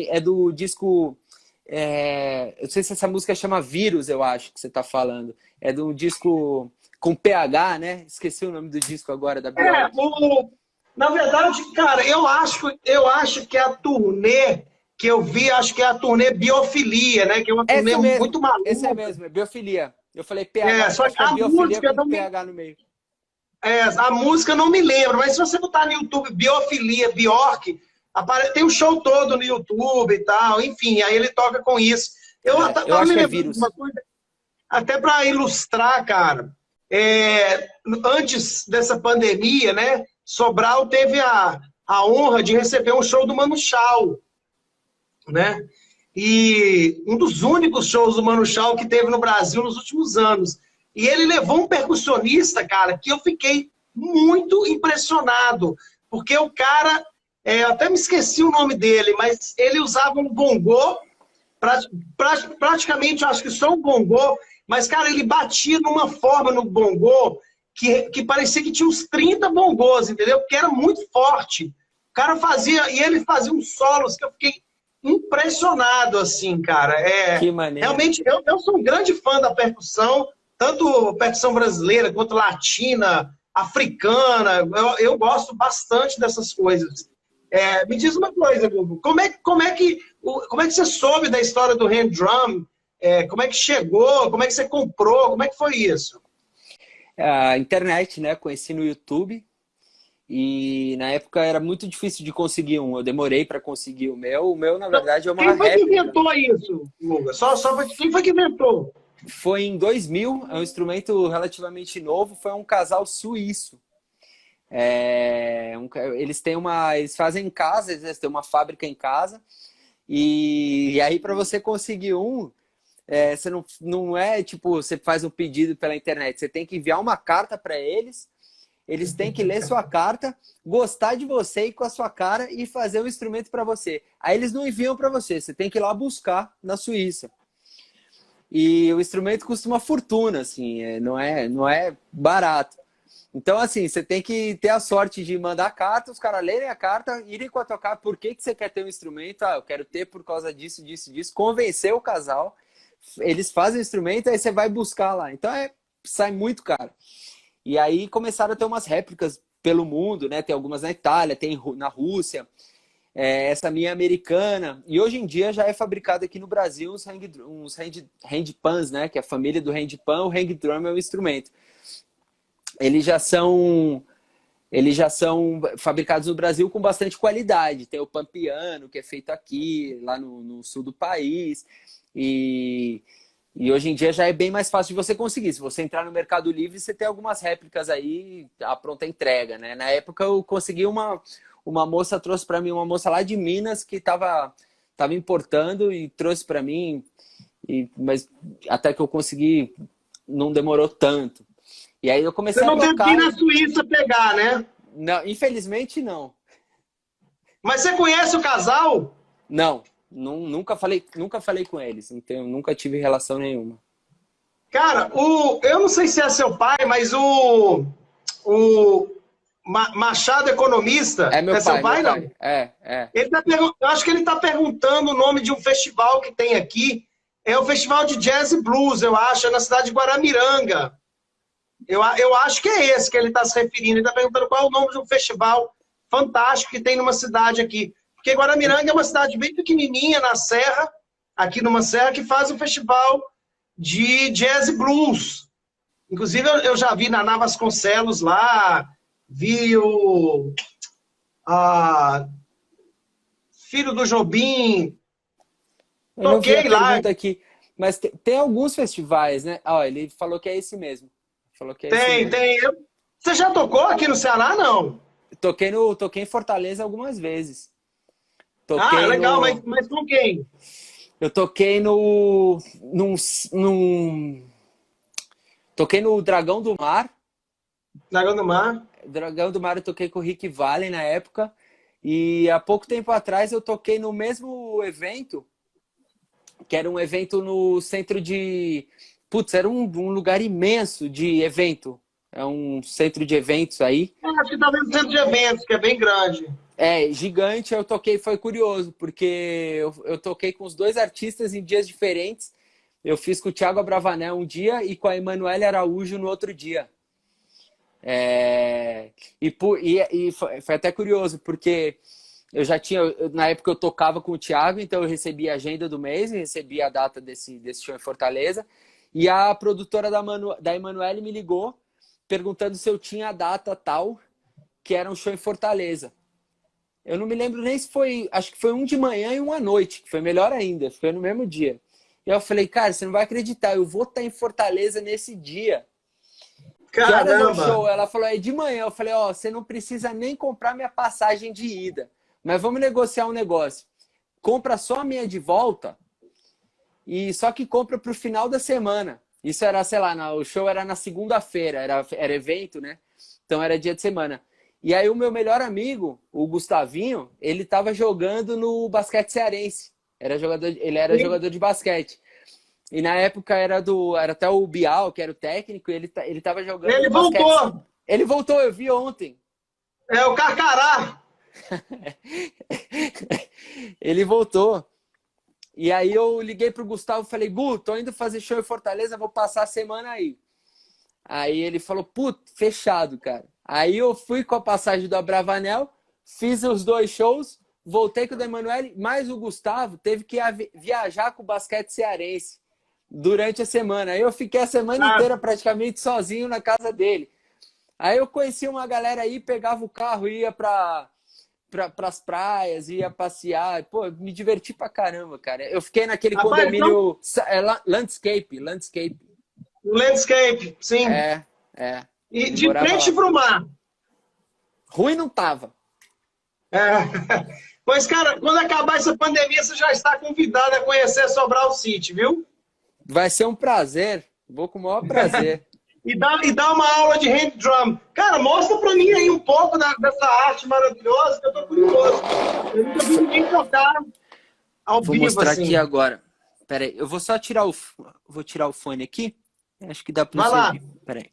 B: É do disco, eu não sei se essa música chama Vírus, eu acho que você tá falando. É do disco com PH, né? Esqueci o nome do disco agora da Bjork.
A: Na verdade, cara, eu acho que a turnê que eu vi, acho que é a turnê Biofilia, né? Que é uma turnê muito maluca.
B: Esse é mesmo, é Biofilia. Eu falei PH,
A: só
B: acho que é
A: a
B: Biofilia
A: música
B: com PH no meio.
A: A música eu não me lembro, mas se você botar no YouTube Biofilia, Bjork, tem o show todo no YouTube e tal, enfim, aí ele toca com isso. Eu
B: acho
A: me
B: que é
A: lembrando
B: Vírus.
A: de uma coisa, até para ilustrar, cara, antes dessa pandemia, né, Sobral teve a honra de receber um show do Manu Chao, né? E um dos únicos shows do Manu Chao que teve no Brasil nos últimos anos. E ele levou um percussionista, cara, que eu fiquei muito impressionado, porque o cara, eu até me esqueci o nome dele, mas ele usava um bongô, praticamente acho que só um bongô, mas, cara, ele batia numa forma no bongô que parecia que tinha uns 30 bongôs, entendeu? Porque era muito forte. O cara fazia, e ele fazia uns solos que eu fiquei impressionado, assim, cara.
B: Que maneiro.
A: Realmente, eu sou um grande fã da percussão, tanto percussão brasileira quanto latina, africana. Eu gosto bastante dessas coisas. Me diz uma coisa, Gugu. Como é que você soube da história do hand drum? Como é que chegou? Como é que você comprou? Como é que foi isso?
B: A internet, né? Conheci no YouTube. E na época era muito difícil de conseguir um. Eu demorei para conseguir o meu. O meu, na verdade, é uma réplica.
A: Quem foi que inventou isso, Guga? Quem foi que inventou?
B: Foi em 2000, é um instrumento relativamente novo. Foi um casal suíço. Eles fazem em casa, eles têm uma fábrica em casa. E aí, para você conseguir um, você não é tipo, você faz um pedido pela internet. Você tem que enviar uma carta para eles. Eles têm que ler sua carta, gostar de você e com a sua cara e fazer um instrumento para você. Aí eles não enviam para você, você tem que ir lá buscar na Suíça. E o instrumento custa uma fortuna, assim, não é barato. Então, assim, você tem que ter a sorte de mandar a carta, os caras lerem a carta, irem com a tua cara, por que você quer ter um instrumento? Eu quero ter por causa disso, disso, disso. Convencer o casal, eles fazem o instrumento, aí você vai buscar lá. Então, sai muito caro. E aí começaram a ter umas réplicas pelo mundo, né? Tem algumas na Itália, tem na Rússia. Essa minha americana. E hoje em dia já é fabricado aqui no Brasil uns handpans, né? Que é a família do handpan, o hang drum é o instrumento. Eles já são fabricados no Brasil com bastante qualidade. Tem o pampiano, que é feito aqui, lá no sul do país. E hoje em dia já é bem mais fácil de você conseguir. Se você entrar no Mercado Livre, você tem algumas réplicas aí, a pronta entrega, né? Na época eu consegui uma moça, trouxe para mim, uma moça lá de Minas que tava importando e trouxe para mim, mas até que eu consegui, não demorou tanto. E aí eu
A: Você
B: comecei a
A: não teve que
B: tocar.
A: ir na Suíça pegar, né?
B: Não, infelizmente não.
A: Mas você conhece o casal?
B: Não, nunca falei com eles, nunca tive relação nenhuma.
A: Cara, eu não sei se é seu pai, mas o Machado
B: É
A: Economista, é seu
B: meu
A: pai,
B: pai.
A: não?
B: É.
A: Eu acho que ele está perguntando o nome de um festival que tem aqui. É o Festival de Jazz e Blues, eu acho, é na cidade de Guaramiranga. Eu acho que é esse que ele está se referindo. Ele está perguntando qual é o nome de um festival fantástico que tem numa cidade aqui. Porque Guaramiranga é uma cidade bem pequenininha na Serra, aqui numa serra, que faz um festival de jazz e blues. Inclusive, eu já vi Naná Vasconcelos lá, vi o filho do Jobim,
B: Eu não vi a
A: toquei lá.
B: pergunta aqui, mas tem alguns festivais, né? Ó, ele falou que é esse mesmo. Falou que é esse
A: Tem,
B: mesmo.
A: tem. Você já tocou aqui no Ceará, não?
B: Toquei em Fortaleza algumas vezes.
A: Ah,
B: Toquei
A: legal,
B: no.
A: mas com quem?
B: Eu toquei no. Toquei no Dragão do Mar.
A: Dragão do Mar.
B: Dragão do Mar eu toquei com o Rick Valley na época. E há pouco tempo atrás eu toquei no mesmo evento, que era um evento no centro de. Putz, era um lugar imenso de evento. É um centro de eventos aí.
A: Acho que talvez no centro de eventos, que é bem grande.
B: É, gigante, eu toquei, foi curioso, porque eu toquei com os dois artistas em dias diferentes. Eu fiz com o Thiago Abravanel um dia e com a Emanuele Araújo no outro dia. E foi até curioso, porque eu já tinha, na época eu tocava com o Thiago, então eu recebi a agenda do mês, recebi a data desse show em Fortaleza, e a produtora da Emanuele me ligou, perguntando se eu tinha a data tal, que era um show em Fortaleza. Eu não me lembro nem se foi, acho que foi um de manhã e um à noite, que foi melhor ainda, foi no mesmo dia. E eu falei, cara, você não vai acreditar, eu vou estar em Fortaleza nesse dia. Que horas é o
A: Caramba!
B: show? Ela falou, é de manhã. Eu falei, ó, você não precisa nem comprar minha passagem de ida, mas vamos negociar um negócio. Compra só a minha de volta, e só que compra pro final da semana. Isso era, sei lá, o show era na segunda-feira, era evento, né? Então era dia de semana. E aí o meu melhor amigo, o Gustavinho, ele tava jogando no basquete cearense. Ele era
A: Sim.
B: jogador de basquete. E na época era até o Bial, que era o técnico, e ele tava jogando
A: Ele
B: no basquete.
A: voltou!
B: Ele voltou, eu vi ontem.
A: É o Carcará!
B: Ele voltou. E aí eu liguei pro Gustavo e falei, Gu, tô indo fazer show em Fortaleza, vou passar a semana aí. Aí ele falou, putz, fechado, cara. Aí eu fui com a passagem do Abravanel, fiz os dois shows, voltei com o da Emanuele, mas o Gustavo teve que viajar com o basquete cearense durante a semana. Aí eu fiquei a semana inteira praticamente sozinho na casa dele. Aí eu conheci uma galera aí, pegava o carro, ia para as praias, ia passear. Pô, me diverti pra caramba, cara. Eu fiquei naquele
A: Rapaz, então,
B: condomínio Landscape.
A: o landscape, sim.
B: É.
A: E
B: Ele
A: de
B: morava
A: frente
B: lá.
A: para o mar.
B: Ruim não tava.
A: É. Pois, cara, quando acabar essa pandemia, você já está convidado a conhecer Sobral City, viu?
B: Vai ser um prazer. Vou com o maior prazer.
A: E dá uma aula de hand drum. Cara, mostra pra mim aí um pouco dessa arte maravilhosa, que eu tô curioso. Eu nunca vi ninguém tocar ao
B: Vou
A: vivo
B: mostrar
A: assim.
B: aqui agora. Pera aí, eu vou só tirar vou tirar o fone aqui. Acho que dá para
A: Vai
B: você
A: lá.
B: ver. Pera aí.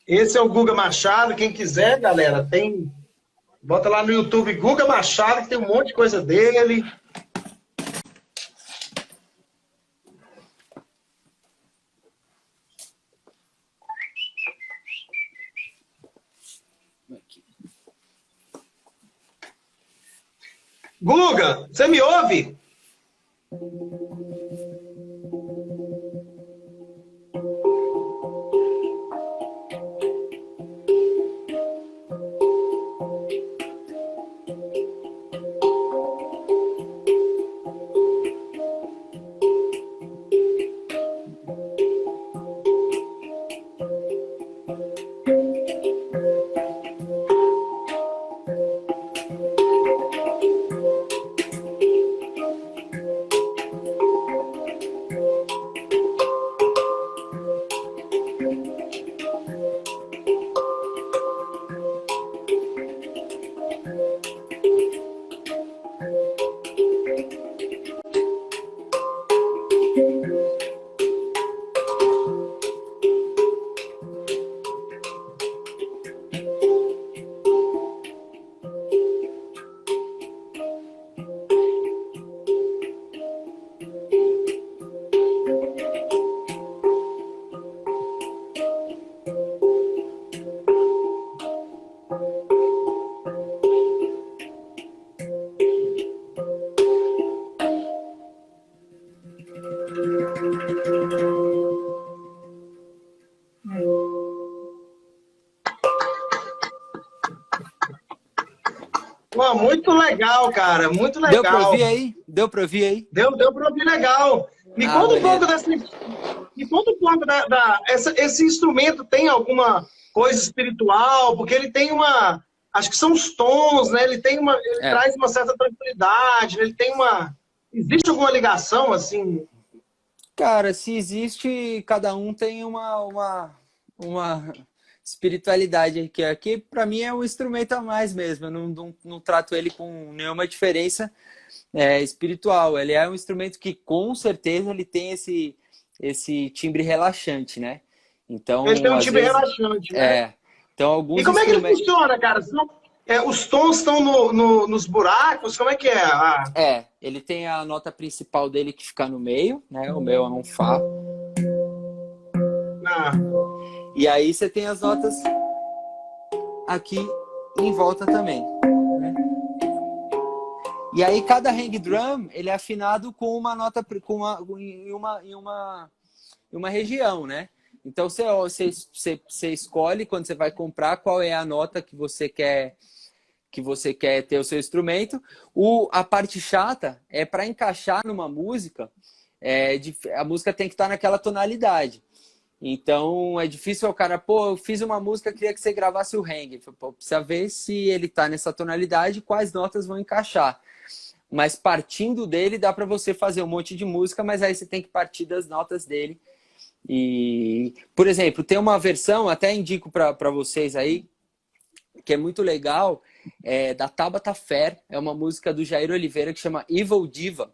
A: Esse é o Guga Machado. Quem quiser, galera, tem. Bota lá no YouTube Guga Machado, que tem um monte de coisa dele.
B: Aqui.
A: Guga, você me ouve? Pô, muito legal, cara, muito legal.
B: Deu pra ouvir aí? Deu pra ouvir aí?
A: Deu para ouvir legal. Me conta um pouco me conta um pouco esse instrumento tem alguma coisa espiritual, porque ele tem acho que são os tons, né? Ele traz uma certa tranquilidade, ele tem existe alguma ligação assim?
B: Cara, se existe, cada um tem uma espiritualidade aqui para mim é um instrumento a mais mesmo. Eu não trato ele com nenhuma diferença espiritual. Ele é um instrumento que com certeza ele tem esse timbre relaxante, né? Então,
A: Ele tem um timbre relaxante, né?
B: Então, alguns
A: e como é que ele funciona, cara? Os tons estão nos buracos? Como é que é?
B: Ele tem a nota principal dele que fica no meio, né? O meu é um Fá. E aí você tem as notas aqui em volta também, né? E aí cada hang drum ele é afinado com uma nota em uma região, né? Então você escolhe quando você vai comprar qual é a nota que você quer ter o seu instrumento. A parte chata é para encaixar numa música, a música tem que estar naquela tonalidade. Então é difícil o cara, eu fiz uma música, queria que você gravasse o hang. Precisa ver se ele está nessa tonalidade, quais notas vão encaixar. Mas partindo dele dá para você fazer um monte de música, mas aí você tem que partir das notas dele. E, por exemplo, tem uma versão, até indico para vocês aí, que é muito legal, da Tabata Fer, é uma música do Jair Oliveira que chama Evil Diva,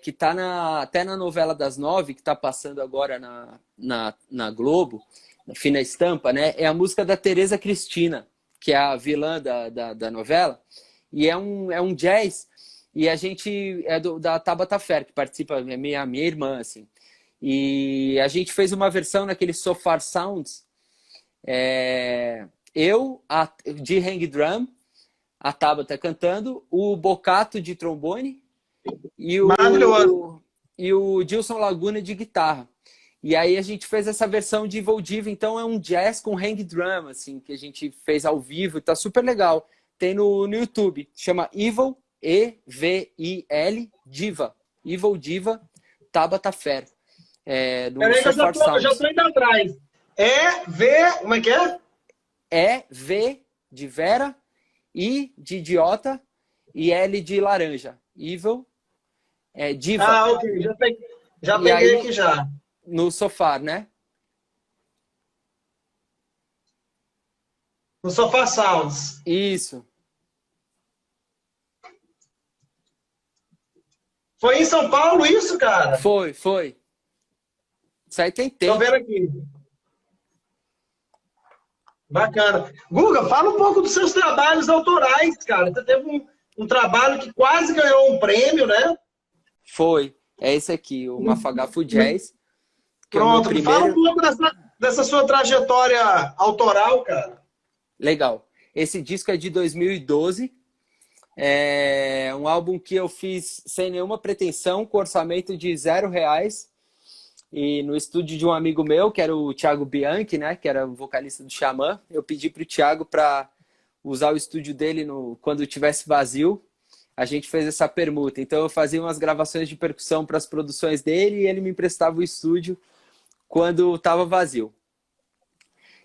B: que tá até na novela das 9, que tá passando agora na Globo, na Fina Estampa, né? É a música da Tereza Cristina, que é a vilã da novela, e é um jazz, e a gente da Tabata Fer, que participa, é minha irmã, assim. E a gente fez uma versão naquele So Far Sounds, de hang drum, a Tabata cantando, o Bocato de trombone e o Gilson Laguna de guitarra. E aí a gente fez essa versão de Evil Diva, então é um jazz com hang drum, assim, que a gente fez ao vivo, tá super legal. Tem no YouTube, chama Evil, E-V-I-L, Diva. Evil Diva, Tabata Fer.
A: Peraí que eu já tô indo atrás. Como é que é?
B: V de Vera, I de idiota e L de laranja. Evil, Diva.
A: Ok. Já peguei aí, aqui já.
B: No sofá, né?
A: No Sofá Sounds.
B: Isso.
A: Foi em São Paulo isso, cara?
B: Foi. Isso aí tem tempo.
A: Tô vendo aqui. Bacana. Guga, fala um pouco dos seus trabalhos autorais, cara. Você teve um trabalho que quase ganhou um prêmio, né?
B: Foi. É esse aqui, o Mafagafo Jazz.
A: Pronto, fala um pouco dessa sua trajetória autoral, cara.
B: Legal. Esse disco é de 2012. É um álbum que eu fiz sem nenhuma pretensão, com orçamento de R$0. E no estúdio de um amigo meu, que era o Thiago Bianchi, né? Que era o vocalista do Xamã. Eu pedi para o Thiago para usar o estúdio dele quando tivesse vazio. A gente fez essa permuta. Então eu fazia umas gravações de percussão para as produções dele e ele me emprestava o estúdio quando estava vazio.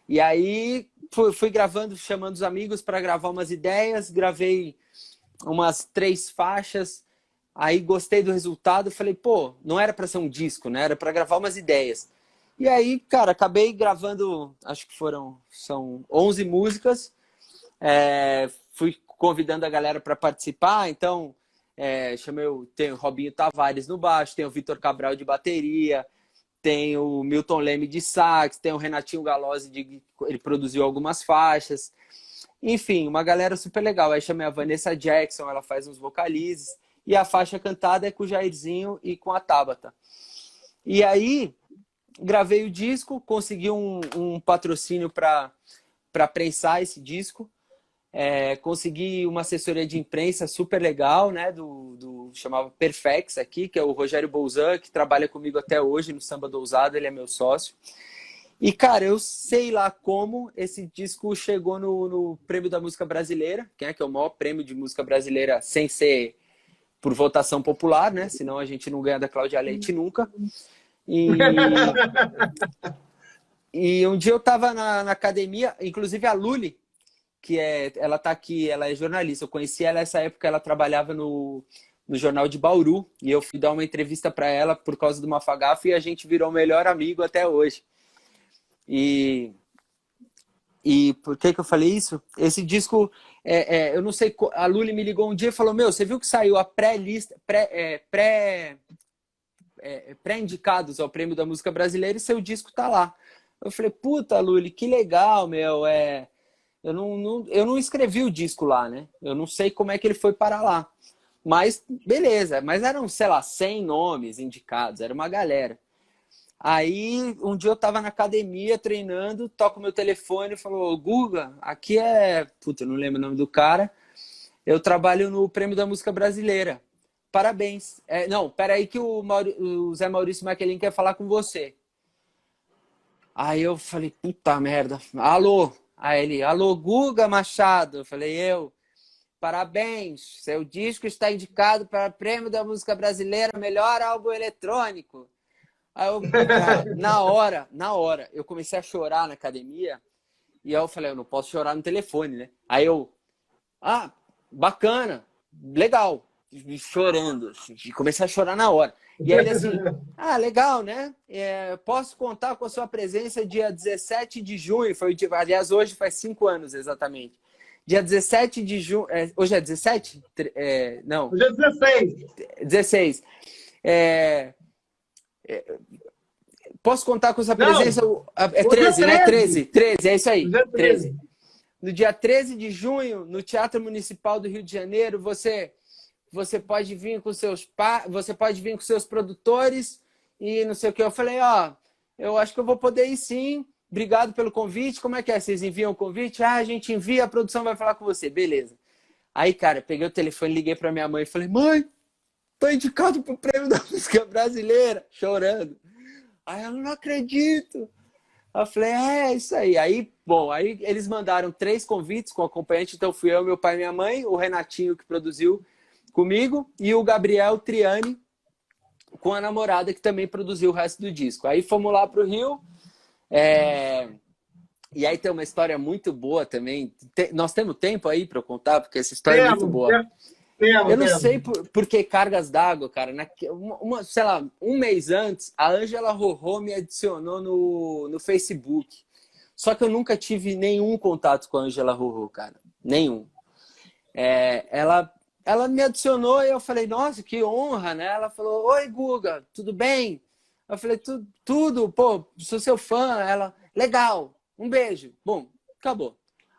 B: E aí fui gravando, chamando os amigos para gravar umas ideias, gravei umas 3 faixas, aí gostei do resultado, falei, não era para ser um disco, né? Era para gravar umas ideias. E aí, cara, acabei gravando, acho que são 11 músicas, fui convidando a galera para participar, então tem o Robinho Tavares no baixo, tem o Vitor Cabral de bateria, tem o Milton Leme de sax, tem o Renatinho Galozzi, ele produziu algumas faixas. Enfim, uma galera super legal. Aí chamei a Vanessa Jackson, ela faz uns vocalizes. E a faixa cantada é com o Jairzinho e com a Tabata. E aí, gravei o disco, consegui um patrocínio para prensar esse disco. Consegui uma assessoria de imprensa super legal, né? Chamava Perfex aqui, que é o Rogério Bolzan, que trabalha comigo até hoje no Samba do Ousado, ele é meu sócio. E, cara, eu sei lá como esse disco chegou no Prêmio da Música Brasileira, que é o maior prêmio de música brasileira sem ser por votação popular, né? Senão a gente não ganha da Cláudia Leite nunca. E, e um dia eu tava na academia, inclusive a Luli, ela tá aqui, ela é jornalista. Eu conheci ela nessa época, ela trabalhava no jornal de Bauru, e eu fui dar uma entrevista para ela por causa do Mafagafo e a gente virou melhor amigo até hoje. E por que eu falei isso? Esse disco, eu não sei, a Luli me ligou um dia e falou, meu, você viu que saiu a pré-lista, pré-indicados ao Prêmio da Música Brasileira e seu disco tá lá. Eu falei, puta, Luli, que legal, meu, eu não escrevi o disco lá, né? Eu não sei como é que ele foi parar lá. Mas, beleza. Mas eram, sei lá, 100 nomes indicados. Era uma galera. Aí, um dia eu tava na academia treinando, toco meu telefone e falou, Guga, aqui é... Puta, eu não lembro o nome do cara. Eu trabalho no Prêmio da Música Brasileira. Parabéns. Não, peraí que o Zé Maurício Maquelin quer falar com você. Aí eu falei, puta merda. Alô? Aí ele, alô, Guga Machado. Eu falei, parabéns, seu disco está indicado para o Prêmio da Música Brasileira, melhor álbum eletrônico. Aí eu, cara, na hora, eu comecei a chorar na academia e aí eu falei, eu não posso chorar no telefone, né? Aí eu, bacana, legal, chorando, assim, comecei a chorar na hora. E aí ele assim, legal, né? Posso contar com a sua presença dia 17 de junho, aliás, hoje faz 5 anos exatamente. Dia 17 de junho. Hoje é 17? Não.
A: Hoje é 16.
B: 16. Posso contar com essa presença?
A: Não,
B: é 13, né? 13. 13, é isso aí.
A: Hoje é 13.
B: No dia 13 de junho, no Teatro Municipal do Rio de Janeiro, você pode vir com você pode vir com seus produtores e não sei o que. Eu falei, eu acho que eu vou poder ir sim. Obrigado pelo convite. Como é que é? Vocês enviam o convite? A gente envia, a produção vai falar com você. Beleza. Aí, cara, peguei o telefone, liguei pra minha mãe e falei, mãe, tô indicado pro Prêmio da Música Brasileira. Chorando. Aí ela, não acredito. Eu falei, é isso aí. Aí eles mandaram 3 convites com acompanhante. Então fui eu, meu pai e minha mãe, o Renatinho que produziu comigo e o Gabriel Triani com a namorada que também produziu o resto do disco. Aí fomos lá pro Rio. E aí tem uma história muito boa também. Nós temos tempo aí para eu contar, porque essa história é muito boa. Eu não sei por que cargas d'água, cara. Sei lá, um mês antes, a Ângela Rorô me adicionou no Facebook. Só que eu nunca tive nenhum contato com a Ângela Rorô, cara. Nenhum. Ela me adicionou e eu falei, nossa, que honra, né? Ela falou, oi, Guga, tudo bem? Eu falei, tudo, pô, sou seu fã. Ela, legal, um beijo. Bom, acabou.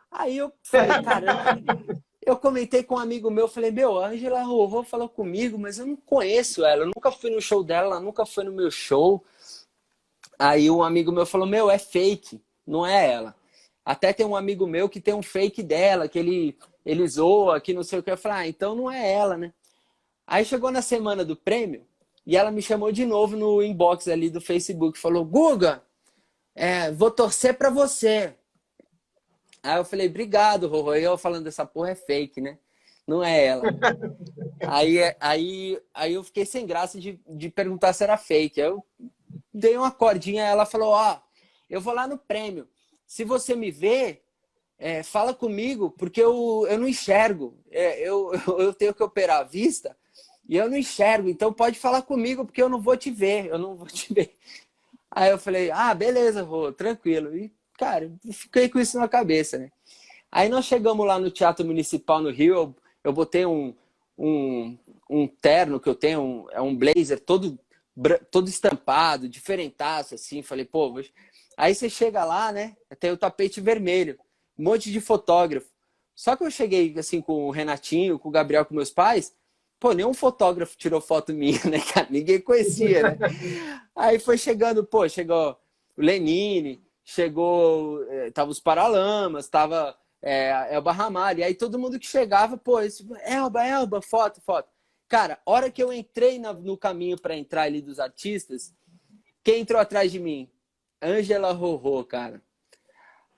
B: Aí eu falei, caramba, eu comentei com um amigo meu, falei, meu, a Ângela Rorô falou comigo, mas eu não conheço ela, eu nunca fui no show dela, ela nunca foi no meu show. Aí um amigo meu falou, meu, é fake, não é ela. Até tem um amigo meu que tem um fake dela, que ele zoa, que não sei o que. Eu falei, então não é ela, né? Aí chegou na semana do prêmio, e ela me chamou de novo no inbox ali do Facebook. Falou, Guga, vou torcer pra você. Aí eu falei, obrigado, Rorô. E eu falando, essa porra é fake, né? Não é ela. aí eu fiquei sem graça de perguntar se era fake. Aí eu dei uma cordinha, ela falou, eu vou lá no prêmio. Se você me vê, fala comigo, porque eu não enxergo. Eu tenho que operar a vista. E eu não enxergo, então pode falar comigo, porque eu não vou te ver, Aí eu falei, beleza, Rô, tranquilo. E, cara, fiquei com isso na cabeça, né? Aí nós chegamos lá no Teatro Municipal no Rio, eu botei um terno que eu tenho, um blazer todo estampado, diferentaço, assim. Falei, pô, aí você chega lá, né? Tem o tapete vermelho, um monte de fotógrafo. Só que eu cheguei, assim, com o Renatinho, com o Gabriel, com meus pais. Pô, nenhum fotógrafo tirou foto minha, né, cara? Ninguém conhecia, né? Aí foi chegando, chegou o Lenine, tava os Paralamas, tava Elba Ramalho. E aí todo mundo que chegava, Elba, foto. Cara, hora que eu entrei no caminho para entrar ali dos artistas, quem entrou atrás de mim? Ângela Rorô, cara.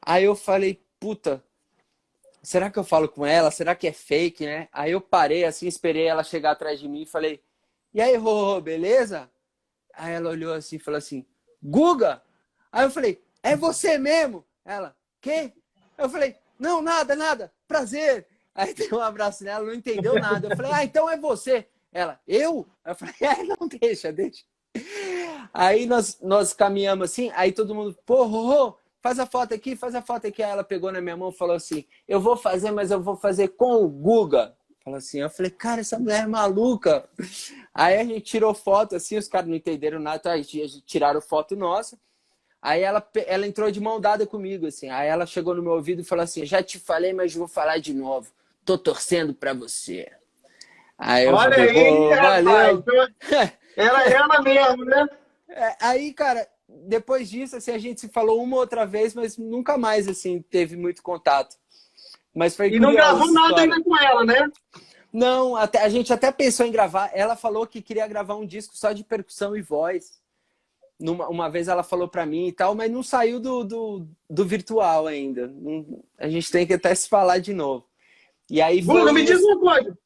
B: Aí eu falei, puta, será que eu falo com ela? Será que é fake, né? Aí eu parei assim, esperei ela chegar atrás de mim e falei, e aí, Rorô, beleza? Aí ela olhou assim e falou assim, Guga? Aí eu falei, é você mesmo? Ela, quê? Eu falei, não, nada, nada, prazer. Aí dei um abraço nela, não entendeu nada. Eu falei, ah, então é você. Ela, eu? Eu falei, não, deixa, deixa. Aí nós caminhamos assim, aí todo mundo, pô, Rorô, faz a foto aqui, faz a foto aqui. Aí ela pegou na minha mão e falou assim, eu vou fazer, mas eu vou fazer com o Guga. Falou assim, eu falei, cara, essa mulher é maluca. Aí a gente tirou foto, assim, os caras não entenderam nada, então a gente tiraram foto nossa. Aí ela entrou de mão dada comigo, assim. Aí ela chegou no meu ouvido e falou assim, já te falei, mas vou falar de novo. Tô torcendo pra você. Aí eu
A: Olha
B: falei,
A: aí,
B: pô,
A: rapaz.
B: valeu.
A: Era ela mesmo, né?
B: Aí, cara, depois disso, assim, a gente se falou uma outra vez, mas nunca mais, assim, teve muito contato. Mas foi
A: E não
B: curiosa
A: gravou
B: essa
A: nada
B: história.
A: ainda com ela, né?
B: Não, a gente até pensou em gravar. Ela falou que queria gravar um disco só de percussão e voz. Uma vez ela falou pra mim e tal, mas não saiu do virtual ainda. A gente tem que até se falar de novo. E aí
A: Guga, me diz uma coisa.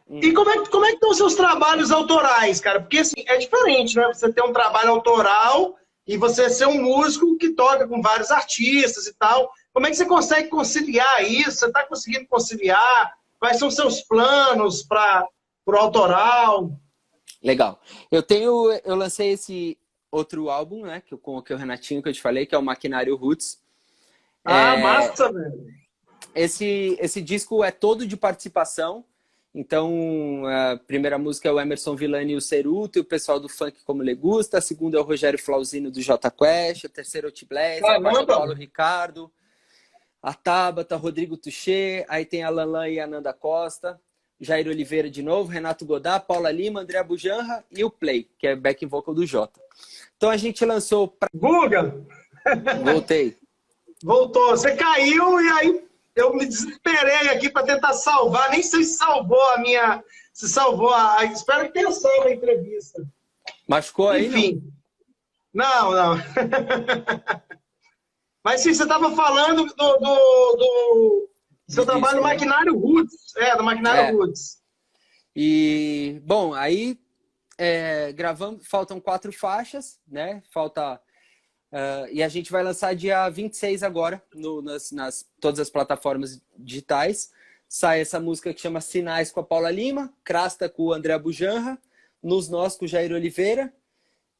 B: Hum.
A: E como é que estão os seus trabalhos autorais, cara? Porque assim, é diferente, né? Você ter um trabalho autoral e você ser um músico que toca com vários artistas e tal. Como é que você consegue conciliar isso? Você está conseguindo conciliar? Quais são os seus planos para o autoral?
B: Legal. Eu lancei esse outro álbum, né? Com o Renatinho, que eu te falei, que é o Maquinário Roots.
A: Massa, velho.
B: Esse disco é todo de participação. Então, a primeira música é o Emerson Villani e o Ceruto, e o pessoal do Funk Como Le Gusta. A segunda é o Rogério Flauzino do Jota Quest. A terceira é o Tiblés. A quarta é o Paulo Ricardo. A Tabata, Rodrigo Tuchê. Aí tem a Lanlan e a Nanda Costa. Jair Oliveira de novo, Renato Godá, Paula Lima, André Bujanra e o Play, que é back vocal do Jota. Então a gente lançou...
A: Guga!
B: Voltei.
A: Voltou. Você caiu e aí eu me desesperei aqui para tentar salvar. Nem sei se salvou a minha... Se salvou a... Espero que tenha salvo a entrevista.
B: Machucou aí,
A: enfim. Não? Não. Mas sim, você estava falando do seu trabalho no Maquinário Roots. Do Maquinário Roots.
B: E, bom, aí gravamos, faltam 4 faixas, né? E a gente vai lançar dia 26 agora, nas todas as plataformas digitais. Sai essa música que chama Sinais com a Paula Lima, Crasta com o André Bujanra, Nos Nós com o Jair Oliveira,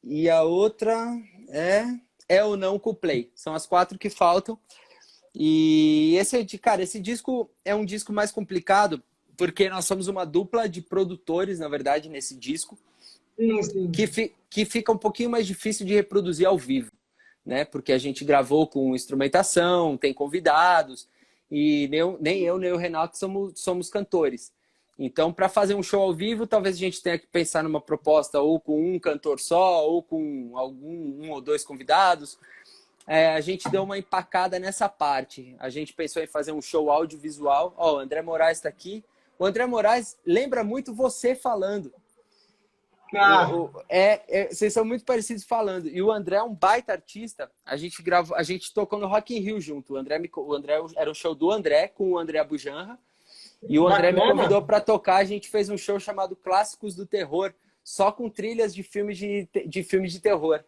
B: e a outra é ou Não com o Play. São as 4 que faltam. E esse disco é um disco mais complicado, porque nós somos uma dupla de produtores, na verdade, nesse disco,
A: sim.
B: Que fica um pouquinho mais difícil de reproduzir ao vivo, né? Porque a gente gravou com instrumentação, tem convidados, e nem eu nem o Renato somos cantores. Então, para fazer um show ao vivo, talvez a gente tenha que pensar numa proposta ou com um cantor só, ou com um ou 2 convidados. A gente deu uma empacada nessa parte. A gente pensou em fazer um show audiovisual. Ó, o André Moraes está aqui. O André Moraes lembra muito você falando. Vocês são muito parecidos falando. E o André é um baita artista. A gente tocou no Rock in Rio junto. O André era um show do André com o André Bujanra. E o André me convidou para tocar. A gente fez um show chamado Clássicos do Terror, só com trilhas de filmes de terror.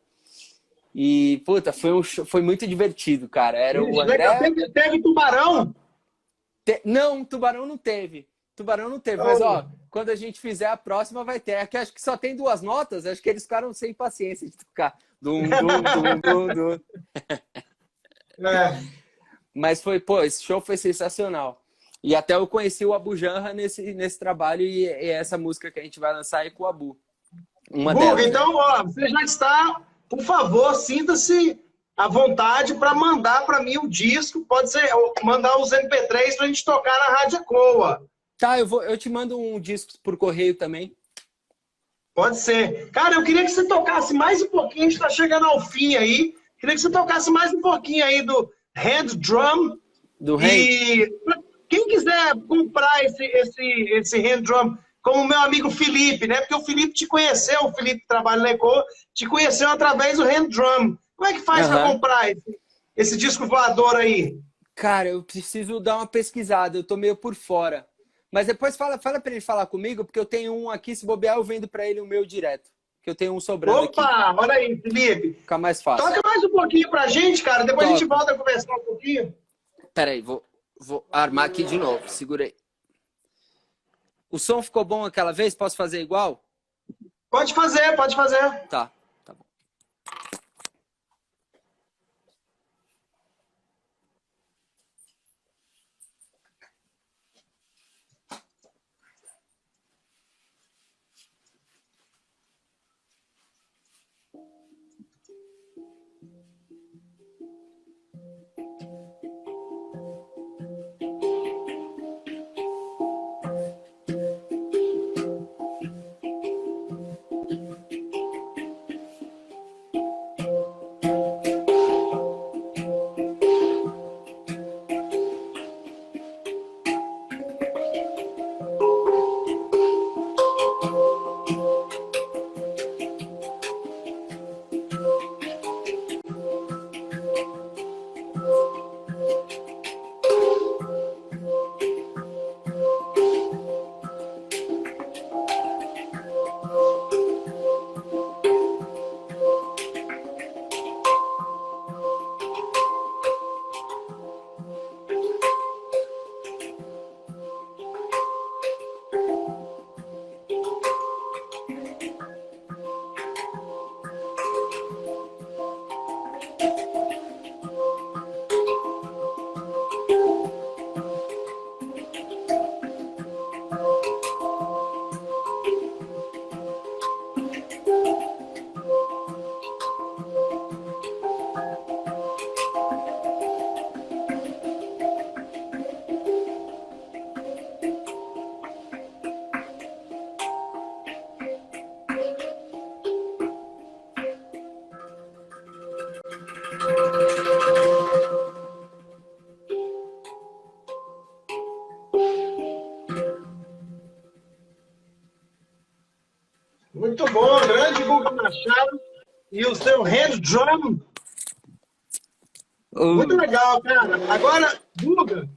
B: E, puta, foi muito divertido, cara. Era o André...
A: Teve Tubarão?
B: Não, Tubarão não teve. Mas, ó, quando a gente fizer a próxima vai ter. Aqui acho que só tem 2 notas. Acho que eles ficaram sem paciência de tocar. Dum. Mas esse show foi sensacional. E até eu conheci o Abu Janra nesse trabalho, e essa música que a gente vai lançar é com o Abu.
A: Guga, então, ó, você já está... Por favor, sinta-se à vontade para mandar para mim o disco. Pode ser mandar os MP3 para a gente tocar na Rádio Ecoa.
B: Tá, eu te mando um disco por correio também.
A: Pode ser. Cara, eu queria que você tocasse mais um pouquinho. A gente está chegando ao fim aí. Queria que você tocasse mais um pouquinho aí do Hand Drum. E quem quiser comprar esse Hand Drum, como o meu amigo Felipe, né? Porque o Felipe te conheceu, o Felipe que trabalha na Ecoa, te conheceu através do Hand Drum. Como é que faz para comprar esse disco voador aí?
B: Cara, eu preciso dar uma pesquisada, eu tô meio por fora. Mas depois fala para ele falar comigo, porque eu tenho um aqui, se bobear, eu vendo para ele o meu direto. Que eu tenho um sobrando aqui.
A: Opa, olha aí, Felipe.
B: Fica mais fácil.
A: Toca mais um pouquinho pra gente, cara. Depois a gente
B: Toca.
A: volta a conversar um pouquinho.
B: Pera aí, vou armar aqui de novo. Segura aí. O som ficou bom aquela vez? Posso fazer igual?
A: Pode fazer, pode fazer.
B: Tá, tá bom.
A: Muito bom, grande Guga Machado. E o seu hand drum. Muito legal, cara. Agora, Guga,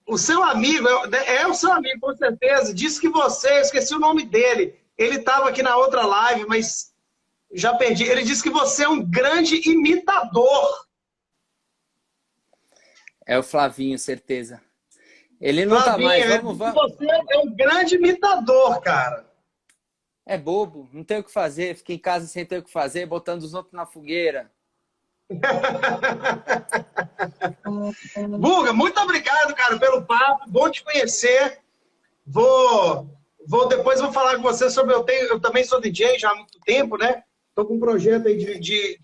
A: o seu amigo, é o seu amigo, com certeza, disse que você, eu esqueci o nome dele, ele estava aqui na outra live, mas já perdi. Ele disse que você é um grande imitador.
B: É o Flavinho, certeza. Ele não
A: Flavinho,
B: tá mais, vamos.
A: Você é um grande imitador, cara.
B: É bobo, não tem o que fazer, fica em casa sem ter o que fazer, botando os outros na fogueira.
A: Guga, muito obrigado, cara, pelo papo. Bom te conhecer. Depois vou falar com você sobre. Eu também sou DJ já há muito tempo, né? Estou com um projeto aí de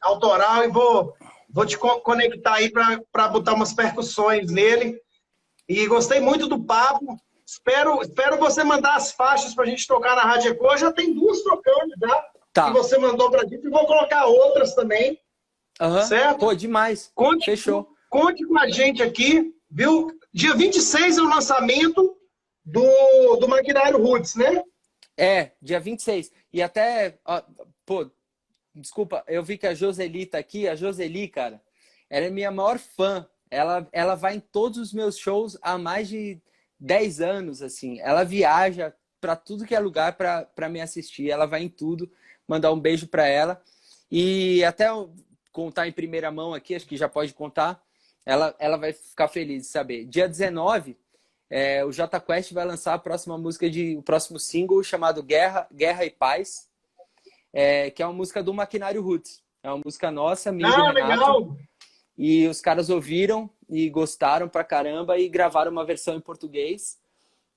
A: autoral e vou te conectar aí para botar umas percussões nele. E gostei muito do papo. Espero você mandar as faixas para a gente tocar na Rádio Eco. Já tem 2 tocando já,
B: Tá.
A: que você mandou para a gente. E vou colocar outras também. Certo?
B: Pô, demais. Fechou.
A: Conte com a gente aqui, viu? Dia 26 é o lançamento do Maquinário Roots, né?
B: É, dia 26. E até, pô, desculpa, eu vi que a Joseli tá aqui. A Joseli, cara, ela é minha maior fã. Ela vai em todos os meus shows há mais de 10 anos, assim. Ela viaja para tudo que é lugar para me assistir. Ela vai em tudo. Mandar um beijo para ela. E até contar em primeira mão aqui, acho que já pode contar. Ela vai ficar feliz de saber. Dia 19, o Jota Quest vai lançar a próxima música, o próximo single chamado Guerra e Paz, que é uma música do Maquinário Roots. É uma música nossa, minha e do Renato.
A: Legal!
B: E os caras ouviram e gostaram pra caramba e gravaram uma versão em português.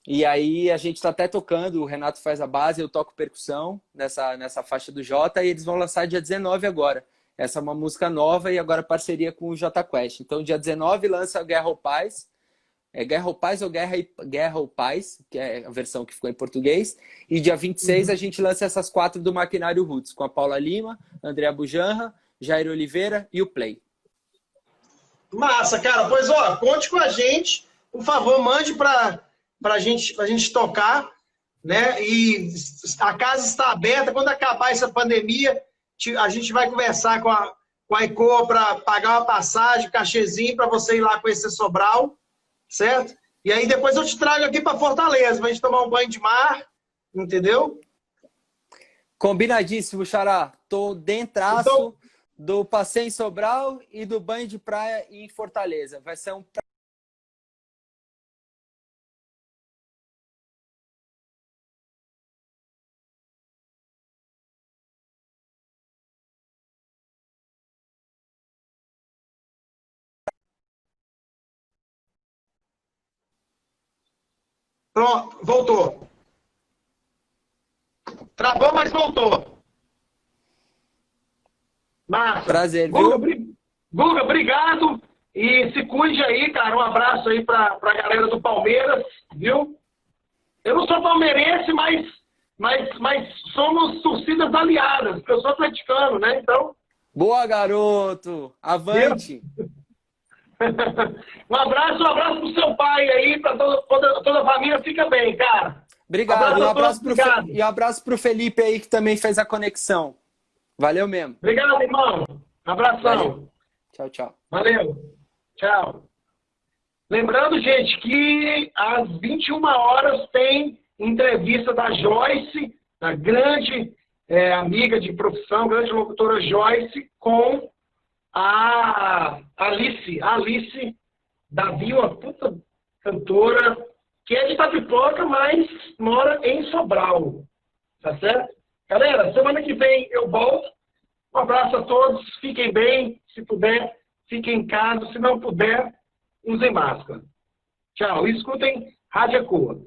B: E aí a gente tá até tocando, o Renato faz a base, eu toco percussão nessa faixa do Jota, e eles vão lançar dia 19 agora. Essa é uma música nova e agora parceria com o Jota Quest. Então dia 19 lança Guerra ou Paz. Guerra ou Paz ou Guerra ou Paz, que é a versão que ficou em português. E dia 26 a gente lança essas 4 do Maquinário Roots, com a Paula Lima, André Bujanra, Jair Oliveira e o Play.
A: Massa, cara. Pois, conte com a gente. Por favor, mande pra gente tocar, né? E a casa está aberta. Quando acabar essa pandemia, a gente vai conversar com a Ecoa para pagar uma passagem, cachezinho, para você ir lá conhecer Sobral, certo? E aí depois eu te trago aqui para Fortaleza, pra gente tomar um banho de mar, entendeu?
B: Combinadíssimo, Xará. Tô dentraço
A: Então,
B: do passeio em Sobral e do banho de praia em Fortaleza. Vai ser um...
A: pronto, voltou. Travou, mas voltou. Massa.
B: Prazer,
A: Guga,
B: viu?
A: Guga, obrigado. E se cuide aí, cara. Um abraço aí pra galera do Palmeiras, viu? Eu não sou palmeirense, mas somos torcidas aliadas, porque eu sou atleticano, né? Então.
B: Boa, garoto! Avante!
A: Um abraço pro seu pai aí, pra toda a família. Fica bem, cara.
B: Obrigado. E um
A: Abraço a todos,
B: e um abraço pro Felipe aí, que também fez a conexão. Valeu mesmo.
A: Obrigado, irmão. Abração.
B: Valeu. Tchau, tchau.
A: Valeu. Tchau. Lembrando, gente, que às 21 horas tem entrevista da Joyce, a grande amiga de profissão, grande locutora Joyce, com a Alice Davi, uma puta cantora, que é de Itapipoca, mas mora em Sobral. Tá certo? Galera, semana que vem eu volto. Um abraço a todos, fiquem bem, se puder, fiquem em casa, se não puder, usem máscara. Tchau. E escutem Rádio Ecoa.